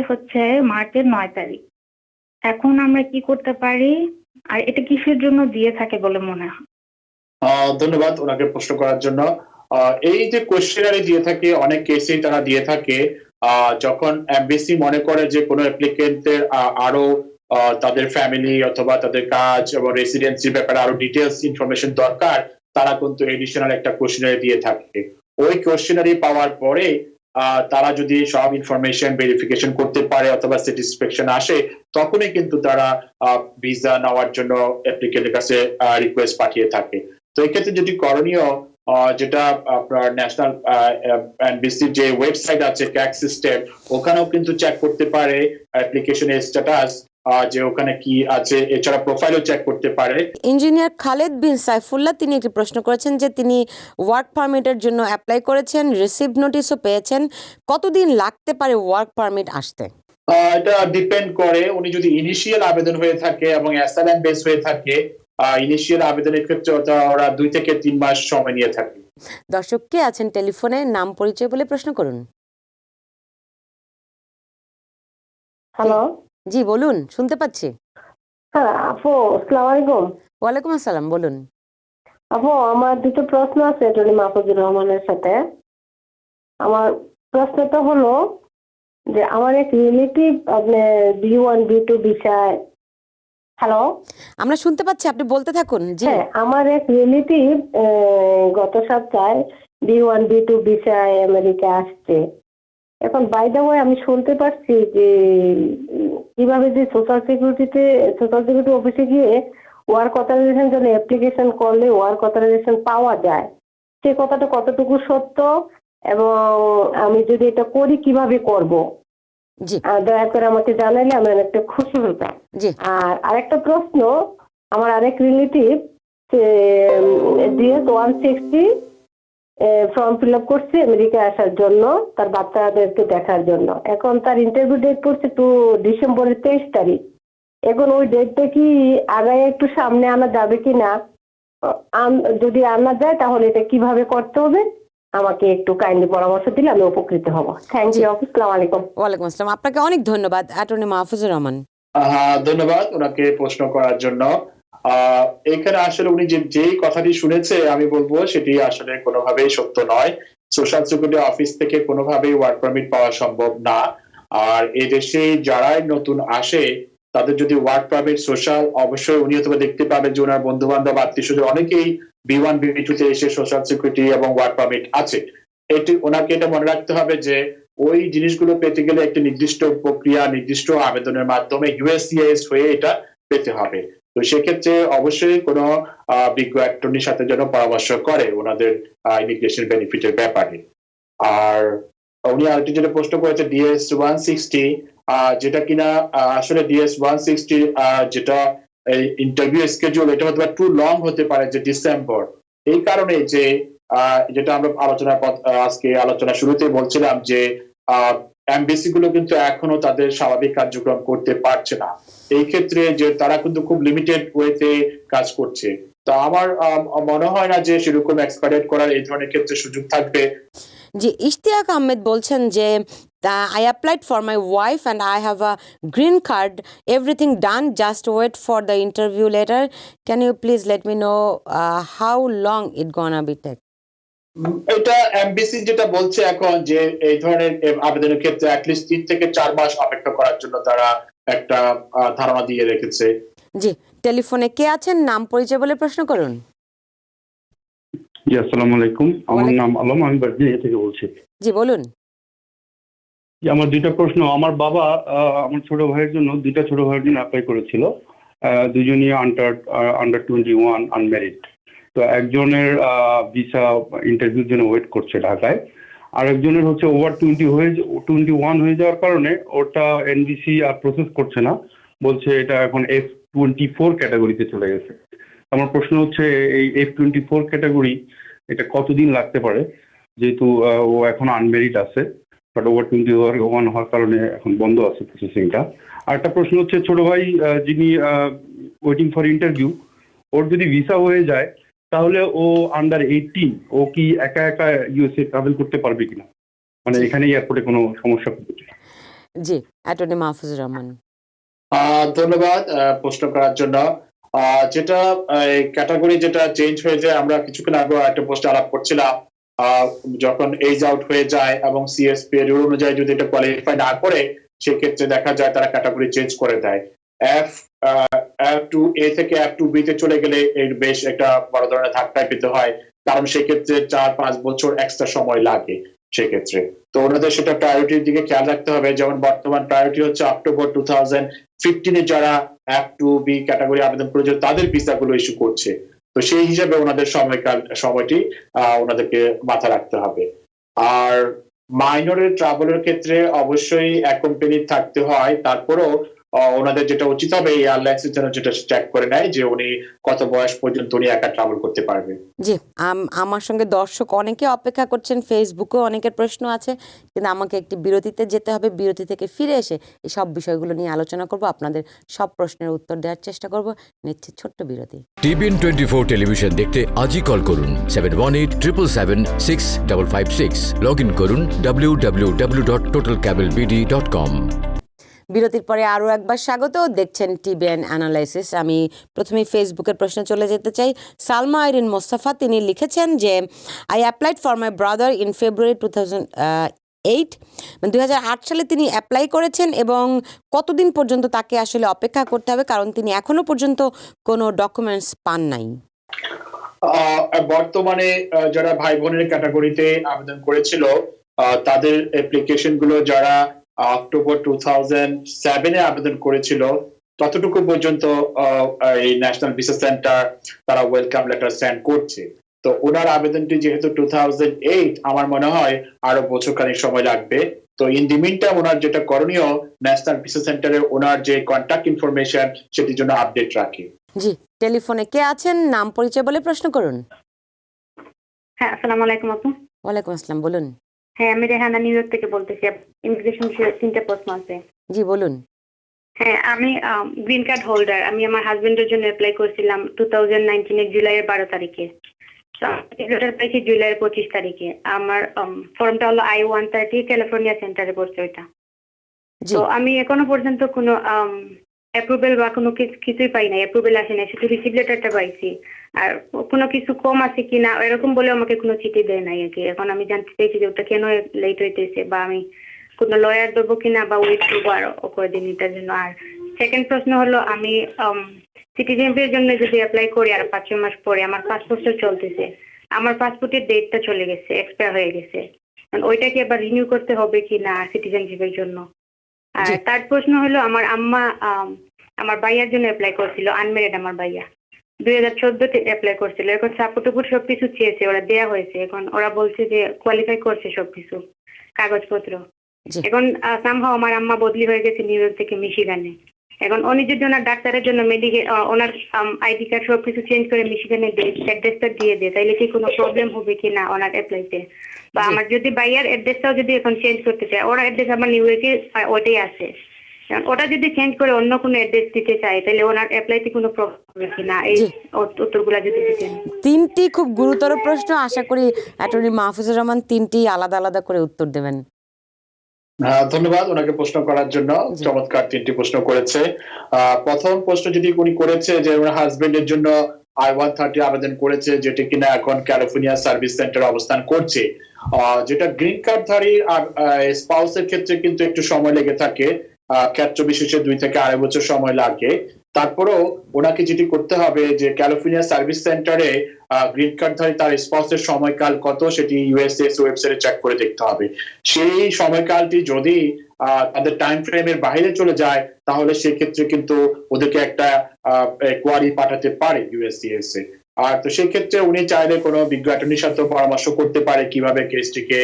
হচ্ছে মার্চের 9 তারিখ। এখন আমরা কি করতে পারি, আর এটা কিসের জন্য দিয়ে থাকে বলে মনে হয়? ধন্যবাদ ওনাকে প্রশ্ন করার জন্য। এই যে কোয়েশ্চেনারি দিয়ে থাকে, অনেক কেসেই তারা দিয়ে থাকে যখন এমবেসি মনে করে যে কোনো অ্যাপ্লিকেন্টের আরো তাদের ফ্যামিলি অথবা তাদের কাজ এবং রেসিডেন্সির ব্যাপারে আরো ডিটেলস ইনফরমেশন দরকার, তারা কিন্তু এডিশনাল একটা কোয়েশ্চেনারি দিয়ে থাকে। ওই কোয়েশ্চেনারি পাওয়ার পরে তারা যদি সব ইনফরমেশন ভেরিফিকেশন করতে পারে অথবা স্যাটিসফ্যাকশন আসে, তখনই কিন্তু তারা ভিসা নেওয়ার জন্য অ্যাপ্লিকেন্টের কাছে রিকোয়েস্ট পাঠিয়ে থাকে। তো এক্ষেত্রে যেটি করণীয়, যেটা আপনার ন্যাশনাল এনবিসির যে ওয়েবসাইট আছে ক্যাক সিস্টেম, ওখানেও কিন্তু চেক করতে পারে অ্যাপ্লিকেশনের স্ট্যাটাস, যে ওখানে কি আছে, এছাড়া প্রোফাইলও চেক করতে পারে। ইঞ্জিনিয়ার খালেদ বিন সাইফুল্লাহ তিনি একটি প্রশ্ন করেছেন যে তিনি ওয়ার্ক পারমিটের জন্য অ্যাপ্লাই করেছেন, রিসিভ নোটিশও পেয়েছেন, কতদিন লাগতে পারে ওয়ার্ক পারমিট আসতে? এটা ডিপেন্ড করে, উনি যদি ইনিশিয়াল আবেদন হয়ে থাকে এবং অ্যাসাইলাম বেস হয়ে থাকে, ইনিশিয়াল আবেদনের ক্ষেত্রে ওরা 2 থেকে 3 মাস সময় নিয়ে থাকে। দর্শক কে আছেন টেলিফোনে, নাম পরিচয় বলে প্রশ্ন করুন। হ্যালো, জি বলুন, শুনতে পাচ্ছি। হ্যাঁ আপু, আসসালামু আলাইকুম। ওয়ালাইকুম আসসালাম, বলুন। আপু, আমার দুটো প্রশ্ন আছে টনি মাহফুজুর রহমানের সাথে। আমার প্রশ্নটা হলো যে আমার এক রিলেটিভ আপনি B1 B2 ভিসায়। হ্যালো, আমরা শুনতে পাচ্ছি, আপনি বলতে থাকুন। জি, হ্যাঁ, আমার এক রিলেটিভ গত সপ্তাহে B1 B2 ভিসায় আমেরিকা আসছে। এখন বাই দ্য ওয়ে আমি শুনতে পাচ্ছি যে কিভাবে যে সোশ্যাল সিকিউরিটি অফিসে গিয়ে ওয়ার্ক অথরাইজেশন জন্য অ্যাপ্লিকেশন করলে ওয়ার্ক অথরাইজেশন পাওয়া যায়, সে কথাটা কতটুকু সত্য এবং আমি যদি এটা করি কিভাবে করব, জি, দয়া করে আমাকে জানাইলে আমি অনেকটা খুশি হতাম। জি। আর আরেকটা প্রশ্ন, আমার আরেক relative DS 160 form fill up করছে আমেরিকা আসার জন্য, তার বাচ্চাদেরকে দেখার জন্য। এখন তার ইন্টারভিউ ডেট পড়ছে ডিসেম্বরের 23 তারিখ। এখন ওই ডেটটা কি আগায় একটু সামনে আনা যাবে কি না? যদি আনা যায় তাহলে এটা কিভাবে করতে হবে আমাকে একটু কাইন্ডলি পরামর্শ দিলে আমি উপকৃত হব। Thank you. আসসালামু আলাইকুম। ওয়ালাইকুম আসসালাম, আপনাকে অনেক ধন্যবাদ অ্যাটর্নি মাহফুজুর রহমান। ধন্যবাদ ওনাকে প্রশ্ন করার জন্য। এখানে আসলে উনি যেই কথাটি শুনেছে আমি বলবো সেটি আসলে কোনোভাবেই সত্য নয়। সোশ্যাল সিকিউরিটি অফিস থেকে কোনোভাবেই ওয়ার্ক পারমিট পাওয়া সম্ভব না। আর এই দেশে যারাই নতুন আসে তাদের যদি ওয়ার্ক পারমিট সোশ্যাল, অবশ্যই উনি হয়তো দেখতে পাবেন যে ওনার বন্ধু বান্ধব আত্মীয় স্বজন অনেকেই B1 B2 তে এসে সোশ্যাল সিকিউরিটি এবং ওয়ার্ক পারমিট আছে। ওনাকে এটা মনে রাখতে হবে যে ওই জিনিসগুলো পেতে গেলে একটি নির্দিষ্ট প্রক্রিয়া, নির্দিষ্ট আবেদনের মাধ্যমে USCIS হয়ে এটা পেতে হবে। তো সেক্ষেত্রে অবশ্যই কোনো বিজ্ঞ অ্যাটর্নির সাথে যেন পরামর্শ করে ওনাদের ইমিগ্রেশন বেনিফিটের ব্যাপারে। আর উনি আরেকটি যেটা প্রশ্ন করেছে DS 160, যেটা কিনা আসলে DS 160 যেটা ইন্টারভিউ স্কেডিউল, এটা হয়তো টু লং হতে পারে, যে ডিসেম্বর। এই কারণে যে যেটা আমরা আজকে আলোচনা শুরুতে বলছিলাম যে এমবিসি গুলো কিন্তু এখনো তাদের স্বাভাবিক কার্যক্রম করতে পারছে না। এই ক্ষেত্রে যে তারা কিন্তু খুব লিমিটেড ওয়েতে কাজ করছে। তো আমার মনে হয় না যে সেরকম এক্সপার্ট করার এই ধরনের ক্ষেত্রে সুযোগ থাকবে। জি, ইশতিয়াক আহমেদ বলছেন যে I applied for my wife and I have a green card, everything done, just wait for the interview later. Can you please let me know how long it gonna be take? এটা MBC যেটা বলছে এখন যে এই ধরনের আবেদনের ক্ষেত্রে at least 3 থেকে 4 মাস অপেক্ষা করার জন্য তারা একটা ধারণা দিয়ে রেখেছে। জি, টেলিফোনে কে আছেন, নাম পরিচয় বলে প্রশ্ন করুন। জি, আসসালামু আলাইকুম। আমার নাম আলম, আমি ভার্জিনিয়া থেকে বলছি। জি বলুন। আমার দুইটা প্রশ্ন। আমার বাবা আমার ছোট ভাইয়ের জন্য, দুইটা ছোট ভাইয়ের জন্য অ্যাপ্লাই করেছিল। দুজনই আন্ডার 21 আনম্যারিড। তো একজনের ভিসা ইন্টারভিউর জন্য ওয়েট করছে ঢাকায়, আর একজনের হচ্ছে ওভার 21 হয়ে যাওয়ার কারণে ওটা এনবিসি আর প্রসেস করছে না, বলছে এটা এখন F24 ক্যাটাগরিতে চলে গেছে। আমার প্রশ্ন হচ্ছে এই F24 ক্যাটাগরি এটা কতদিন লাগতে পারে, যেহেতু ও এখন আনমেরিড আছে, বাট ওভার 21 হওয়ার কারণে এখন বন্ধ আছে প্রসেসিংটা। আর একটা প্রশ্ন হচ্ছে, ছোট ভাই যিনি ওয়েটিং ফর ইন্টারভিউ, ওর যদি ভিসা হয়ে যায় তাহলে ও আন্ডার 18, ও কি একা একা ইউএসএ ট্রাভেল করতে পারবে কিনা, মানে এখানে এয়ারপোর্টে কোনো সমস্যা হবে কিনা? জি, অ্যাটর্নি মাহফুজুর রহমান। ধন্যবাদ প্রশ্ন করার জন্য। যেটা ক্যাটাগরি যেটা চেঞ্জ হয়ে যায়, আমরা কিছুক্ষণ আগে একটা পোস্টে আলাপ করছিলাম, যখন এজ আউট হয়ে যায় এবং CSP এর রুল অনুযায়ী যদি এটা কোয়ালিফাই না করে, সেক্ষেত্রে দেখা যায় তারা ক্যাটাগরি চেঞ্জ করে দেয়। F2A থেকে F2B তে চলে গেলে এর বেশ একটা বড় ধরনের ধাক্কায় পেতে হয়, কারণ সেক্ষেত্রে 4-5 বছর এক্সট্রা সময় লাগে। সেক্ষেত্রে তো ওনাদের সেটা প্রায়োরিটির দিকে খেয়াল রাখতে হবে। যেমন বর্তমান প্রায়োরিটি হচ্ছে অক্টোবর 2015 যারা F2B ক্যাটাগরি আবেদন করেছে তাদের ভিসাগুলো ইস্যু করছে। তো সেই হিসাবে ওনাদের সময়টি ওনাদেরকে মাথা রাখতে হবে। আর মাইনরের ট্রাভেলের ক্ষেত্রে অবশ্যই এক কোম্পানি থাকতে হয়, তারপরেও ওনাদের যেটা উচিত হবে এয়ারলাইন্সের জন্য যেটা চেক করে নেয় যে উনি কত বয়স পর্যন্ত উনি একা ট্রাভেল করতে পারবে। জি, আমার সঙ্গে দর্শক অনেকে অপেক্ষা করছেন, ফেসবুকেও অনেকের প্রশ্ন আছে, কিন্তু আমাকে একটি বিরতিতে যেতে হবে। বিরতি থেকে ফিরে এসে এই সব বিষয়গুলো নিয়ে আলোচনা করব, আপনাদের সব প্রশ্নের উত্তর দেওয়ার চেষ্টা করব। নিচ্ছি ছোট্ট বিরতি। টিবিএন 24 টেলিভিশন দেখতে আজই কল করুন 7187776556। লগ ইন করুন www.totalcablebd.com। বিরতির পরে আরও একবার স্বাগত। দেখছেন টিবিএন অ্যানালাইসিস। আমি প্রথমে ফেসবুকের প্রশ্নে চলে যেতে চাই। সালমা আইরিন মোস্তফা তিনি লিখেছেন যে I applied for my brother in February 2008 সালে তিনি অ্যাপ্লাই করেছেন এবং কতদিন পর্যন্ত তাকে আসলে অপেক্ষা করতে হবে, কারণ তিনি এখনো পর্যন্ত কোনো ডকুমেন্টস পান নাই। বর্তমানে যারা ভাই বোনের ক্যাটাগরিতে আবেদন করেছিল তাদের অ্যাপ্লিকেশন গুলো যারা অক্টোবর 2007 আবেদন করেছিল ততটুকু পর্যন্ত এই ন্যাশনাল ভিসা সেন্টার তারা ওয়েলকাম লেটার সেন্ড করছে। তো ওনার আবেদনটি যেহেতু 2008, আমার মনে হয় আরো বছরখানেক সময় লাগবে। তো ইন দি মিন টাইম ওনার যেটা করণীয়, ন্যাশনাল ভিসা সেন্টারে ওনার যে কন্ট্যাক্ট ইনফরমেশন সেটির জন্য আপডেট রাখে। জি, টেলিফোনে কে আছেন? নাম পরিচয় বলে প্রশ্ন করুন। হ্যাঁ, আসসালামু আলাইকুম আপু। ওয়ালাইকুম আসসালাম, বলুন। হ্যাঁ, আমি রেহানা নিউ ইয়র্ক থেকে বলতেছি। ইমিগ্রেশন বিষয়ে 3টা প্রশ্ন আছে। জি, বলুন। হ্যাঁ, আমি গ্রিন কার্ড হোল্ডার। আমি আমার হাজবেন্ডের জন্য অ্যাপ্লাই করেছিলাম 2019 জুলাইয়ের 12 তারিখে। লেটার পাইছি জুলাইয়ের 25 তারিখে। আমার ফর্মটা হলো I-130 ক্যালিফোর্নিয়া সেন্টারে পড়ছে ওইটা। তো আমি এখনো পর্যন্ত কোনো অ্যাপ্রুভেল বা কোনো কিছুই পাই নাই, অ্যাপ্রুভেল আসে নাই, শুধু রিসিভ লেটারটা পাইছি। আর কোনো কিছু কম আছে কিনা এরকম বলে আমাকে কোনো চিঠি দেয় নাই আর কি। এখন আমি জানতে চাইছি যে ওটা কেন লেট হইতেছে, বা আমি কোনো লয়ার দেবো কিনা বা ওয়েট করবো আর করে দিন এটার জন্য। আর সেকেন্ড প্রশ্ন হলো, আমি সিটিজেনশিপের জন্য যদি অ্যাপ্লাই করি আর 5-6 মাস পরে আমার পাসপোর্টটা চলতেছে, আমার পাসপোর্টের ডেটটা চলে গেছে, এক্সপায়ার হয়ে গেছে, ওইটা কি আবার রিনিউ করতে হবে কি না সিটিজেনশিপের জন্য? আর থার্ড প্রশ্ন হলো, আমার আম্মা আমার ভাইয়ার জন্য অ্যাপ্লাই করছিল, আনমেরিড আমার ভাইয়া 2014-তে অ্যাপ্লাই করছিল। এখন সাপোর্ট সবকিছু চেয়েছে, ওরা দেয়া হয়েছে। এখন ওরা বলছে যে কোয়ালিফাই করছে সবকিছু কাগজপত্র। এখন সামহাও আমার আম্মা বদলি হয়ে গেছে নিউ ইয়র্ক থেকে মিশিগানে। এখন ও নিজের জন্য ডাক্তারের জন্য মেডিকেল ওনার আইডি কার্ড সবকিছু চেঞ্জ করে মিশিগানে অ্যাড্রেসটা দিয়ে দেয়, তাইলে কি কোনো প্রবলেম হবে কি না ওনার অ্যাপ্লাইতে? বা আমার যদি বাইয়ার অ্যাড্রেসটাও যদি এখন চেঞ্জ করতে চায়, ওর অ্যাড্রেস আমার নিউ ইয়র্কে ওটাই আছে, ওটা যদি চেঞ্জ করে অন্য কোনো অ্যাড্রেস দিতে চায় তাহলে ওনার অ্যাপ্লাইতে কোনো প্রবলেম হবে কি না? এই উত্তরগুলো যদি দিতেন। 3টি খুব গুরুতর প্রশ্ন, আশা করি অ্যাটর্নি মাহফুজুর রহমান 3টি আলাদা আলাদা করে উত্তর দেবেন। ধন্যবাদ ওনাকে প্রশ্ন করার জন্য। চমৎকার 3টি প্রশ্ন করেছে। প্রথম প্রশ্ন যদি উনি করেছে যে ওনার হাজবেন্ডের জন্য I-130 আবেদন করেছে, যেটা কিনা এখন ক্যালিফোর্নিয়া সার্ভিস সেন্টারে অবস্থান করছে, যেটা গ্রিন কার্ডধারী স্পাউসের ক্ষেত্রে কিন্তু একটু সময় লেগে থাকে, ক্ষেত্র বিশেষে 2 থেকে 2.5 বছর সময় লাগে। তারপরেও ওনাকে যেটি করতে হবে যে ক্যালিফোর্নিয়া সার্ভিস সেন্টারে গ্রিন কার্ডধারী তার স্পাউসের সময়কাল কত সেটি ইউএসএস ওয়েবসাইটে চেক করে দেখতে হবে। সেই সময়কালটি যদি তাদের টাইম ফ্রেমের বাইরে চলে যায় তাহলে সেক্ষেত্রে কিন্তু ওদেরকে একটা কোয়ারি পাঠাতে পারে ইউএসসিএস এ। আর তো সেই ক্ষেত্রে উনি চাইলে কোনো বিজ্ঞ অ্যাটর্নির সাথে পরামর্শ করতে পারে কিভাবে কেসটিকে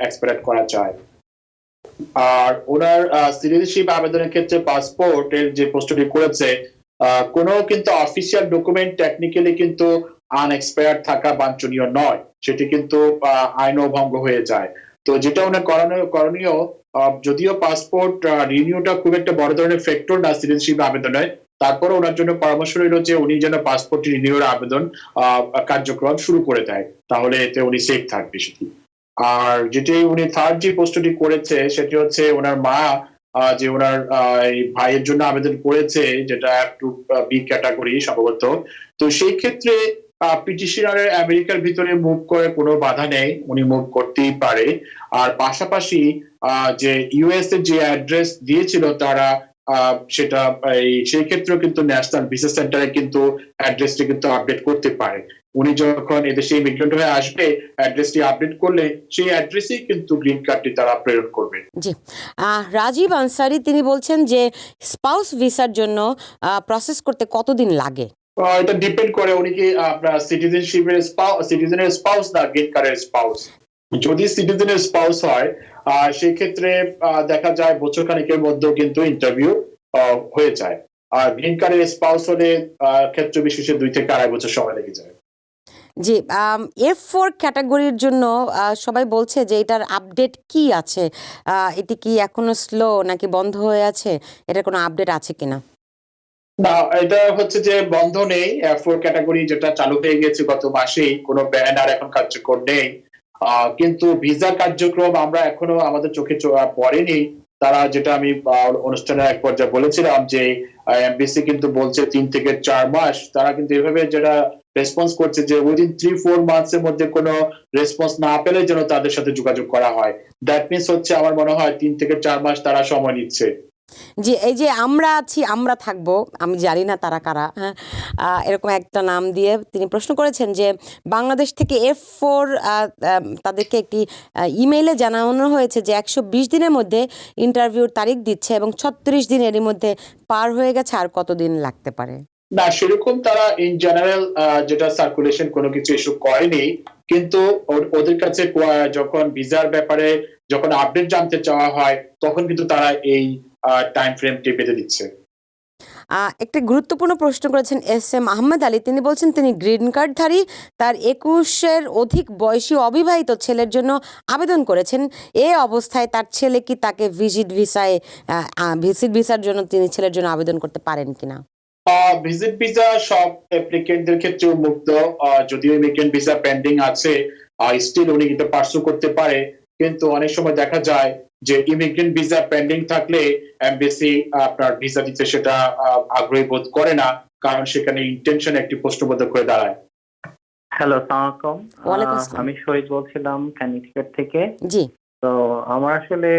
এক্সপেডিট করা যায়। আর ওনার সিটিজেনশিপ আবেদনের ক্ষেত্রে পাসপোর্টের যে প্রশ্নটি করেছে, কোনো কিন্তু অফিসিয়াল ডকুমেন্ট টেকনিক্যালি কিন্তু আনএক্সপায়ার্ড থাকা বাঞ্ছনীয় নয়, সেটি কিন্তু আইনও ভঙ্গ হয়ে যায়। তো যেটা ওনার করণীয়, যদিও পাসপোর্ট রিনিউটা খুব একটা বড় ধরনের ফ্যাক্টর না সিটিজেনশিপ আবেদনে, তারপরে ওনার জন্য পরামর্শ রইল যে উনি যেন পাসপোর্ট রিনিউর আবেদন কার্যক্রম শুরু করে দেয়, তাহলে এতে উনি সেফ থাকবে সেটি। আর যেটি উনি থার্ড যে প্রশ্নটি করেছে সেটি হচ্ছে ওনার মা যে ওনার ভাইয়ের জন্য আবেদন করেছে, যেটা F2B ক্যাটাগরি সম্ভবত। তো সেই ক্ষেত্রে পিটিশনারের আমেরিকার ভিতরে মুভ করে কোনো বাধা নেই, উনি মুভ করতেই পারে। আর পাশাপাশি যে ইউএস এর যে অ্যাড্রেস দিয়েছিল তারা সেটা সেই ক্ষেত্রেও কিন্তু ন্যাশনাল ভিসা সেন্টারে কিন্তু অ্যাড্রেসটি কিন্তু আপডেট করতে পারে। উনি যখন এদেশে ইমিগ্রেন্ট হয়ে আসবে, অ্যাড্রেসটি আপডেট করলে সেই অ্যাড্রেসেই কিন্তু গ্রিন কার্ডটি তারা প্রেরণ করবে। জি, রাজীব আনসারি তিনি বলছেন যে স্পাউস ভিসার জন্য প্রসেস করতে কতদিন লাগে? এটা ডিপেন্ড করে উনি কি আপনার সিটিজেনের স্পাউস না গ্রিন কার্ডের স্পাউস। যদি সিটিজেনের স্পাউস হয় সেক্ষেত্রে দেখা যায় বছর খানেকের মধ্যেও কিন্তু ইন্টারভিউ হয়ে যায়। আর গ্রিন কার্ডের স্পাউস হলে ক্ষেত্র বিশেষে 2 থেকে 2.5 বছর সময় লেগে যায়। জি, F4 ক্যাটাগরির জন্য সবাই বলছে যে এটার আপডেট কি আছে, এটি কি এখনো স্লো নাকি বন্ধ হয়ে আছে, এটার কোনো আপডেট আছে কিনা? না, এটা হচ্ছে যে বন্ধ নেই। F4 ক্যাটাগরি যেটা চালু হয়ে গেছে গত মাসেই, কোনো ব্যান আর এখন কার্যকর নেই। কিন্তু ভিসা কার্যক্রম আমরা এখনো আমাদের চোখে পড়েনি। তারা যেটা আমি অনুষ্ঠানের এক পর্যায়ে বলেছিলাম যে এমবিসি কিন্তু বলছে 3 থেকে 4 মাস। তারা কিন্তু এভাবে যেটা রেসপন্স করছে যে উইদিন 3-4 মান্থসের মধ্যে কোনো রেসপন্স না পেলে যেন তাদের সাথে যোগাযোগ করা হয়। দ্যাট মিনস হচ্ছে আমার মনে হয় 3 থেকে 4 মাস তারা সময় নিচ্ছে। জি, এই যে আমরা আছি আমরা থাকবো, আমি জানি না তারা কারা, হ্যাঁ, এরকম একটা নাম দিয়ে তিনি প্রশ্ন করেছেন যে বাংলাদেশ থেকে F4 তাদেরকে একটি ইমেইলে জানানো হয়েছে যে 120 দিনের মধ্যে ইন্টারভিউর তারিখ দিচ্ছে এবং 36 দিন এরই মধ্যে পার হয়ে গেছে, আর কতদিন লাগতে পারে? না, সেরকম তারা ইন জেনারেল যেটা সার্কুলেশন কোনো কিছু ইস্যু করেনি, কিন্তু ওদের কাছে যখন ভিসার ব্যাপারে যখন আপডেট জানতে চাওয়া হয় তখন কিন্তু তারা এই টাইম ফ্রেমটি বেঁধে দিচ্ছে। একটি গুরুত্বপূর্ণ প্রশ্ন করেছেন SM আহমেদ আলী। তিনি বলছেন তিনি গ্রিন কার্ডধারী, তার 21-এর অধিক বয়সী অবিবাহিত ছেলের জন্য আবেদন করেছেন। এই অবস্থায় তার ছেলে কি তাকে ভিজিট ভিসার জন্য তিনি ছেলের জন্য আবেদন করতে পারেন কিনা? ভিজিট ভিসা সব অ্যাপ্লিকেন্টদের ক্ষেত্রে মুক্ত। যদিও ইমিগ্রেন্ট ভিসা পেন্ডিং আছে, স্টিল উনি কিন্তু পার্সু করতে পারে। কিন্তু অনেক সময় দেখা যায় যে ইমিগ্রেন্ট ভিসা পেন্ডিং থাকলে এমবেসি আপনার ভিসা দিতে সেটা আগ্রহী বোধ করে না, কারণ সেখানে ইন্টেনশন একটি প্রশ্নবোধক হয়ে দাঁড়ায়। হ্যালো, আসসালামু ওয়ালাইকুম আলাইকুম। আসসালাম। আমি শহীদ বলছিলাম ক্যানিটিকেট থেকে। জি, তো আমার আসলে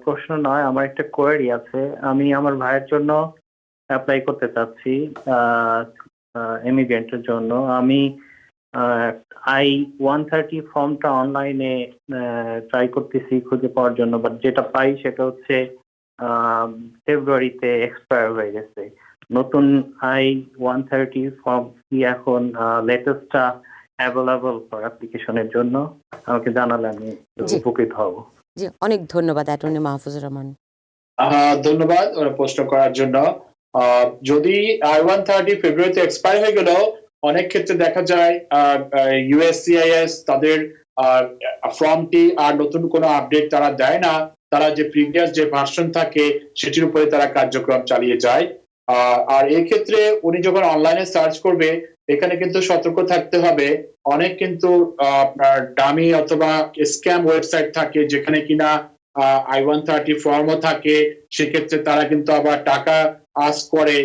প্রশ্ন নয়, আমার একটা কোয়েরি আছে। আমি আমার ভাইয়ের জন্য অ্যাপ্লাই করতে চাচ্ছি ইমিগ্রেন্টের জন্য। আমি I-130 ফর্মটা অনলাইনে ট্রাই করতেছি খুঁজে পাওয়ার জন্য, বাট যেটা পাই সেটা হচ্ছে ফেব্রুয়ারিতে এক্সপায়ার হয়ে গেছে। নতুন I-130 ফর্ম কি এখন লেটেস্টটা অ্যাভেলেবল ফর অ্যাপ্লিকেশনের জন্য? আমাকে জানালে আমি জি। উপকৃত হব। জি, অনেক ধন্যবাদ অ্যাটর্নি মাহফুজুর রহমান। ধন্যবাদ প্রশ্ন করার জন্য। যদি I-130 ফেব্রুয়ারিতে এক্সপায়ার হয়ে গেল, অনেক ক্ষেত্রে দেখা যায় USCIS তাদের ফর্মটি আর নতুন কোনো আপডেট তারা দেয় না। তারা যে প্রিভিয়াস যে ভার্সন থাকে সেটির উপরে তারা কার্যক্রম চালিয়ে যায়। আর এই ক্ষেত্রে উনি যখন অনলাইনে সার্চ করবে, এখানে কিন্তু সতর্ক থাকতে হবে। অনেক কিন্তু ডামি অথবা স্ক্যাম ওয়েবসাইট থাকে যেখানে কিনা I-130 ফর্মও থাকে। সেক্ষেত্রে তারা কিন্তু আবার টাকা আস্ক করে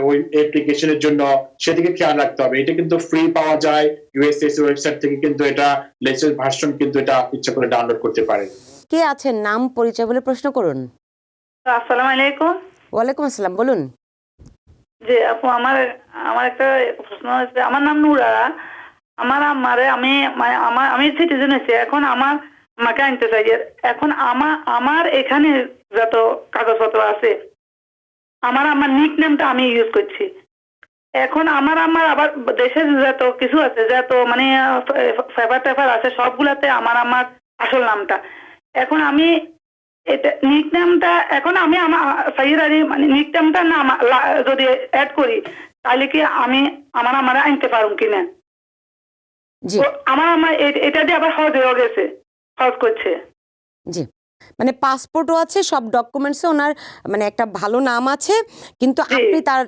ওই অ্যাপ্লিকেশনের জন্য, সেদিকে খেয়াল রাখতে হবে। এটা কিন্তু ফ্রি পাওয়া যায় USCIS ওয়েবসাইট থেকে, কিন্তু এটা লেটেস্ট ভার্সন কিন্তু এটা ইচ্ছা করে ডাউনলোড করতে পারে। কে আছেন, নাম পরিচয় বলে প্রশ্ন করুন। আসসালামু আলাইকুম। ওয়ালাইকুম আসসালাম, বলুন। জি আপু, আমার একটা প্রশ্ন হচ্ছে। আমার নাম নুরারা। আমার আম্মারে আমি সিটিজেন হয়েছি, এখন আমাকে আনতে চাই। এখন আমার এখানে যত কাগজপত্র আছে, আমার নিক নেমটা আমি ইউজ করছি। এখন আমার আবার দেশের যত কিছু আছে, যত মানে পেপার আছে, সবগুলাতে আমার আসল নামটা। এখন আমি এটা নিক নেমটা এখন আমি মানে নিক নেমটা না যদি অ্যাড করি তাহলে কি আমি আমার আনতে পারুম কিনা? জি, আমার এটা দিয়ে আবার হজ হয়ে গেছে, হজ করছে। জি, মানে পাসপোর্টও আছে, সব ডকুমেন্টসে ওনার মানে একটা ভালো নাম আছে, কিন্তু আপনি তার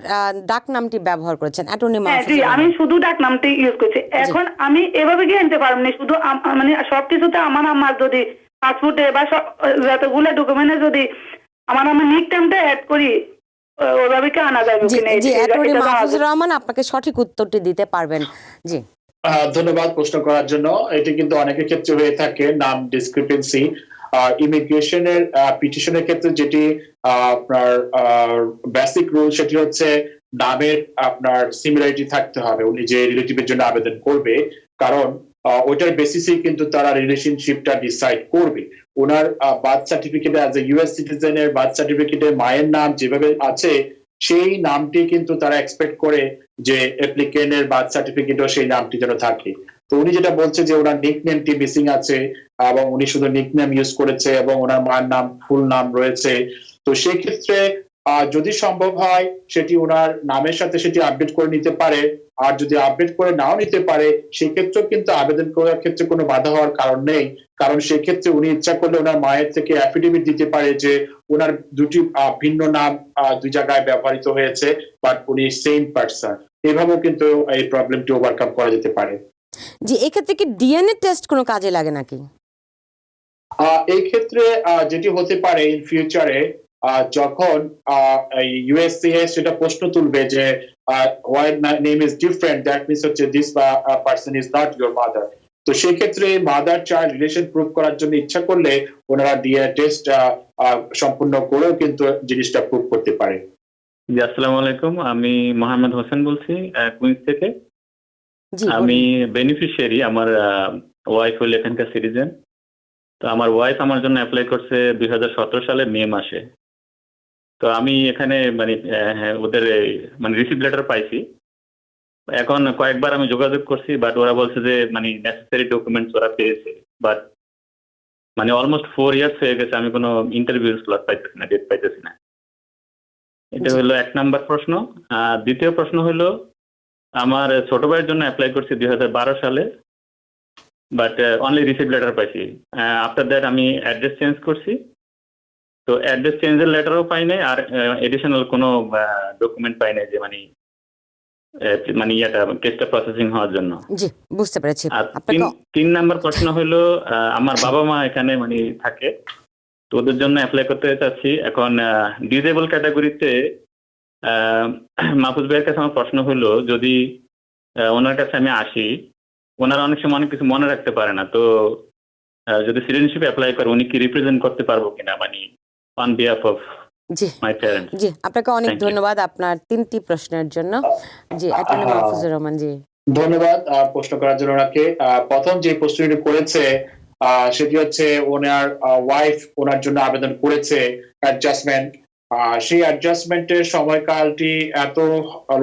ডাক নামটি ব্যবহার করেছেন অ্যাটর্নি জি, মাহফুজুর আমি রহমান। শুধু ডাক নামটি ইউজ করছি। এখন আমি এভাবে কি আনতে পারবো না? শুধু মানে সবকিছুতে আমার যদি পাসপোর্টে বা যতগুলো ডকুমেন্টে যদি আমার নিক নেমটা অ্যাড করি, ওভাবে কি আনা যাবে জি, কিনা? জি, অ্যাটর্নি এটা মাহফুজুর রহমান আপনাকে সঠিক উত্তরটি দিতে পারবেন। জি, ধন্যবাদ প্রশ্ন করার জন্য। এটি কিন্তু অনেকের ক্ষেত্রে হয়ে থাকে, নাম ডিসক্রিপেন্সি। ইমিগ্রেশনের পিটিশনের ক্ষেত্রে যেটি আপনার বেসিক রুল, সেটি হচ্ছে নামের আপনার সিমিলারিটি থাকতে হবে উনি যে রিলেটিভের জন্য আবেদন করবে, কারণ ওইটার বেসিসেই কিন্তু তারা রিলেশনশিপটা ডিসাইড করবে। ওনার বার্থ সার্টিফিকেটে অ্যাজ এ ইউএস সিটিজেনের বার্থ সার্টিফিকেটে মায়ের নাম যেভাবে আছে সেই নামটি কিন্তু তারা এক্সপেক্ট করে যে অ্যাপ্লিকেন্টের বার্থ সার্টিফিকেটও সেই নামটি যেন থাকে। তো উনি যেটা বলছে যে ওনার নিকনেমটি মিসিং আছে এবং উনি শুধু নিকনেম ইউজ করেছে এবং ওনার মায়ের নাম ফুল নাম রয়েছে। তো সেই ক্ষেত্রে যদি সম্ভব হয় সেটি ওনার নামের সাথে সেটি আপডেট করে নিতে পারে, আর যদি আপডেট করে নাও নিতে পারে সেক্ষেত্রেও কিন্তু আবেদন করার ক্ষেত্রে কোনো বাধা হওয়ার কারণ নেই, কারণ সেক্ষেত্রে উনি ইচ্ছা করলে ওনার মায়ের থেকে অ্যাফিডেভিট দিতে পারে যে ওনার দুটি ভিন্ন নাম দুই জায়গায় ব্যবহৃত হয়েছে, বাট উনি সেম পার্সন। এভাবেও কিন্তু এই প্রবলেমটি ওভারকাম করা যেতে পারে। জি, এক্ষেত্রে কি ডিএনএ টেস্ট কোনো কাজে লাগে নাকি? এই ক্ষেত্রে যেটি হতে পারে ইন ফিউচারে যখন ইউএসসিএস সেটা প্রশ্ন তুলবে যে why name is different, that means হচ্ছে this person is not your mother. তো সেই ক্ষেত্রে মাদার চাইল্ড রিলেশন প্রুভ করার জন্য ইচ্ছা করলে ওনারা ডিএনএ টেস্ট সম্পূর্ণ করেও কিন্তু জিনিসটা প্রুভ করতে পারে। জি, আসসালামু আলাইকুম। আমি মোহাম্মদ হোসেন বলছি কুইন্স থেকে। জি, আমি বেনিফিশিয়ারি, আমার ওয়াইফ হলো এখানকার সিটিজেন। তো আমার ওয়াইফ আমার জন্য অ্যাপ্লাই করছে 2017 সালে মে মাসে। তো আমি এখানে মানে ওদের মানে রিসিভ লেটার পাইছি। এখন কয়েকবার আমি যোগাযোগ করছি, বাট ওরা বলছে যে মানে নেসেসারি ডকুমেন্টস ওরা পেয়েছে, বাট মানে অলমোস্ট 4 ইয়ার্স হয়ে গেছে, আমি কোনো ইন্টারভিউ স্লট পাইতেছি না, ডেট পাইতেছি না। এটা হলো 1 নাম্বার প্রশ্ন। দ্বিতীয় প্রশ্ন হলো আমার ছোট ভাইয়ের জন্য অ্যাপ্লাই করছি 2012 সালে, বাট অনলি রিসিভ লেটার পাইছি। আফটার দ্যাট আমি অ্যাড্রেস চেঞ্জ করছি, তো অ্যাড্রেস চেঞ্জের লেটারও পাই নাই, আর এডিশনাল কোনো ডকুমেন্ট পাই নাই যে মানে মানে ইয়েটা কেসটা প্রসেসিং হওয়ার জন্য। জি, বুঝতে পেরেছি। আর আপনাকে 3 নাম্বার প্রশ্ন হলো আমার বাবা মা এখানে মানে থাকে, তো ওদের জন্য অ্যাপ্লাই করতে চাচ্ছি। এখন ডিজেবল ক্যাটাগরিতে মাহফুজ ভাইয়ের কাছে আমার প্রশ্ন হলো যদি ওনার কাছে আমি আসি, ওনারা অনেক সময় অনেক কিছু মনে রাখতে পারে না, তো যদি সিটিজেনশিপ অ্যাপ্লাই করে উনি কি রিপ্রেজেন্ট করতে পারবো কিনা মানে অন বিহাফ অফ জি মাই প্যারেন্টস? জি, আপনাকে অনেক Thank you. ধন্যবাদ আপনার 3টি প্রশ্নের জন্য। জি, অ্যাটর্নি মাহফুজুর রহমান। জি, ধন্যবাদ প্রশ্ন করার জন্য ওনাকে। প্রথম যে প্রশ্নটি করেছে সেটি হচ্ছে ওনার ওয়াইফ ওনার জন্য আবেদন করেছে অ্যাডজাস্টমেন্ট। সেই অ্যাডজাস্টমেন্টের সময়কালটি এত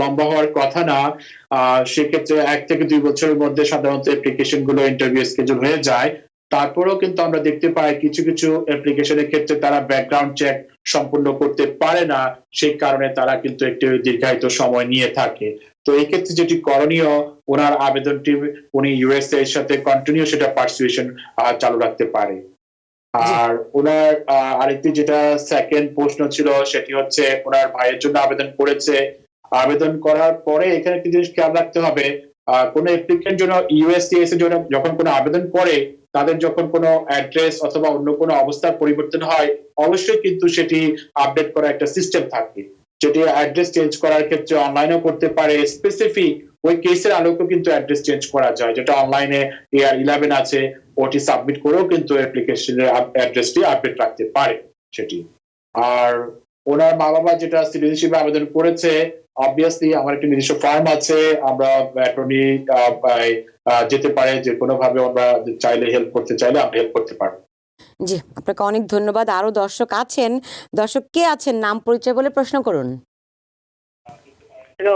লম্বা হওয়ার কথা না। সেক্ষেত্রে 1 থেকে 2 বছরের মধ্যে সাধারণত অ্যাপ্লিকেশন গুলো ইন্টারভিউ স্কেজুল হয়ে যায়। তারপরেও কিন্তু আমরা দেখতে পাই কিছু কিছু অ্যাপ্লিকেশনের ক্ষেত্রে তারা ব্যাকগ্রাউন্ড চেক সম্পূর্ণ করতে পারে না, সেই কারণে তারা কিন্তু একটি দীর্ঘায়িত সময় নিয়ে থাকে। তো এই ক্ষেত্রে যেটি করণীয়, ওনার আবেদনটি উনি ইউএসএ এর সাথে কন্টিনিউ সেটা পারসুয়েশন চালু রাখতে পারে। আর ওনার আরেকটি যেটা সেকেন্ড প্রশ্ন ছিল সেটি হচ্ছে ওনার ভাইয়ের জন্য আবেদন করেছে। আবেদন করার পরে এখানে একটি জিনিস খেয়াল রাখতে হবে, কোনো অ্যাপ্লিকেন্ট জন্য ইউএসসিএস এর জন্য যখন কোনো আবেদন করে তাদের যখন কোনো অ্যাড্রেস অথবা অন্য কোনো অবস্থার পরিবর্তন হয় অবশ্যই কিন্তু সেটি আপডেট করা একটা সিস্টেম থাকে, যেটি অ্যাড্রেস চেঞ্জ করার ক্ষেত্রে অনলাইনেও করতে পারে। স্পেসিফিক ওই কেসের আলোকেও কিন্তু অ্যাড্রেস চেঞ্জ করা যায়, যেটা অনলাইনে AR11 আছে, ওটি সাবমিট করেও কিন্তু অ্যাপ্লিকেশনের অ্যাড্রেসটি আপডেট রাখতে পারে সেটি। আর ওনার মা বাবা যেটা সিটিজেনশিপে আবেদন করেছে, অবভিয়াসলি আমার একটি নিজস্ব ফার্ম আছে, আমরা অ্যাটর্নি যেতে পারে যে কোনো ভাবে আমরা চাইলে হেল্প করতে চাইলে আমরা হেল্প করতে পারবো। জি, আপনাকে অনেক ধন্যবাদ। আরো দর্শক আছেন, দর্শক কে আছেন নাম পরিচয় বলে প্রশ্ন করুন। হ্যালো,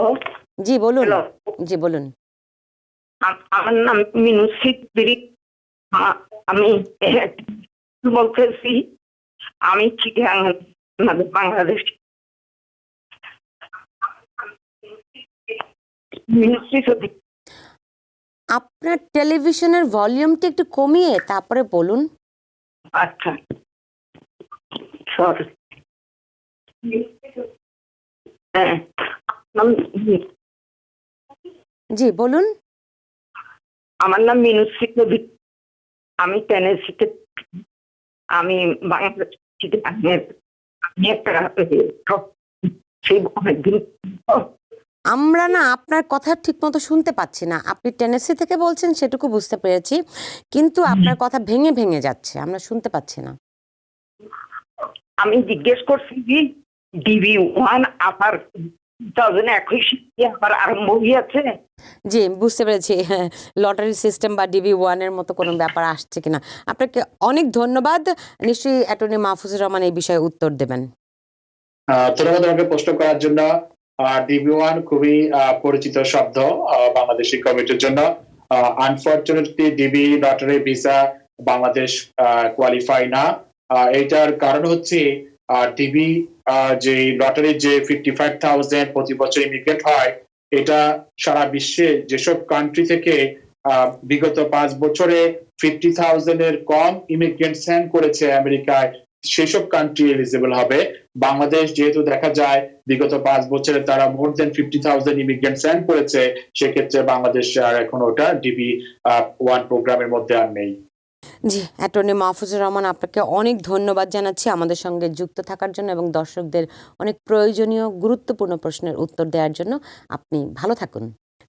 জি বলুন। হ্যালো, জি বলুন। আমার নাম মিনু সিদ্দিক। আমি বলতেছি, আমি চিটাগাং বাংলাদেশ। মিনু সিদ্দিক। আপনার টেলিভিশনের ভলিউমটা একটু কমিয়ে তারপরে বলুন। আচ্ছা, সরি। হ্যাঁ, জি বলুন। আমার নাম মিনু সিদ্দিক। আমি টেনেসিতে, আমি বাংলাদেশ আমি একটা সেই অনেকদিন আমরা না আপনার কথা ঠিক মতো শুনতে পাচ্ছি না। আপনি টেনেসি থেকে বলছেন সেটুকু বুঝতে পেরেছি, কিন্তু আপনার কথা ভেঙে ভেঙে যাচ্ছে, আমরা শুনতে পাচ্ছি না। আমি জিজ্ঞেস করছি যে DV1 আপার 2021 আবার আরম্ভ হইয়াছে। জি, বুঝতে পেরেছি। হ্যাঁ, লটারি সিস্টেম বা DB1 এর মতো কোনো ব্যাপার আসছে কিনা। আপনাকে অনেক ধন্যবাদ। নিশ্চয়ই অ্যাটর্নি মাহফুজুর রহমান এই বিষয়ে উত্তর দেবেন। ধন্যবাদ আমাকে প্রশ্ন করার জন্য। DB1 খুবই পরিচিত শব্দ বাংলাদেশি কমিটির জন্য। Unfortunately DB lottery visa Bangladesh qualify না। এটার কারণ হচ্ছে ডিবি যে লটারি যে 55,000 প্রতি বছর ইমিগ্রেট হয়, এটা সারা বিশ্বে যেসব কান্ট্রি থেকে বিগত 5 বছরে 50,000 এর কম ইমিগ্রেন্ট সেন্ড করেছে আমেরিকায়, সেসব কান্ট্রি এলিজিবল হবে। বাংলাদেশ যেহেতু দেখা যায় বিগত 5 বছরে তারা মোর দেন 50,000 ইমিগ্রেন্ট সেন্ড করেছে, সেক্ষেত্রে বাংলাদেশ আর এখন ওটা DB1 প্রোগ্রামের মধ্যে আর নেই। জি, অ্যাটর্নি মাহফুজুর রহমান, আপনাকে অনেক ধন্যবাদ জানাচ্ছি আমাদের সঙ্গে যুক্ত থাকার জন্য এবং দর্শকদের অনেক প্রয়োজনীয় গুরুত্বপূর্ণ প্রশ্নের উত্তর দেওয়ার জন্য। আপনি ভালো থাকুন।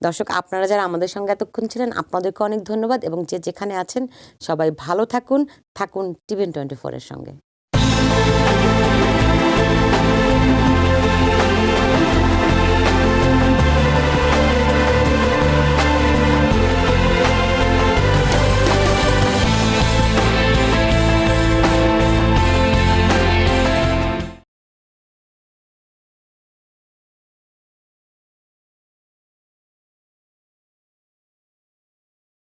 দর্শক, আপনারা যারা আমাদের সঙ্গে এতক্ষণ ছিলেন, আপনাদেরকে অনেক ধন্যবাদ এবং যে যেখানে আছেন সবাই ভালো থাকুন। থাকুন TVN 24 এর সঙ্গে।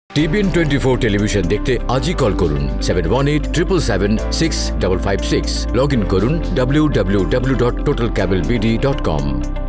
TVN 24 টেলিভিশন দেখতে আজই কল করুন 7187776556। লগ ইন করুন www.totalcablebd.com।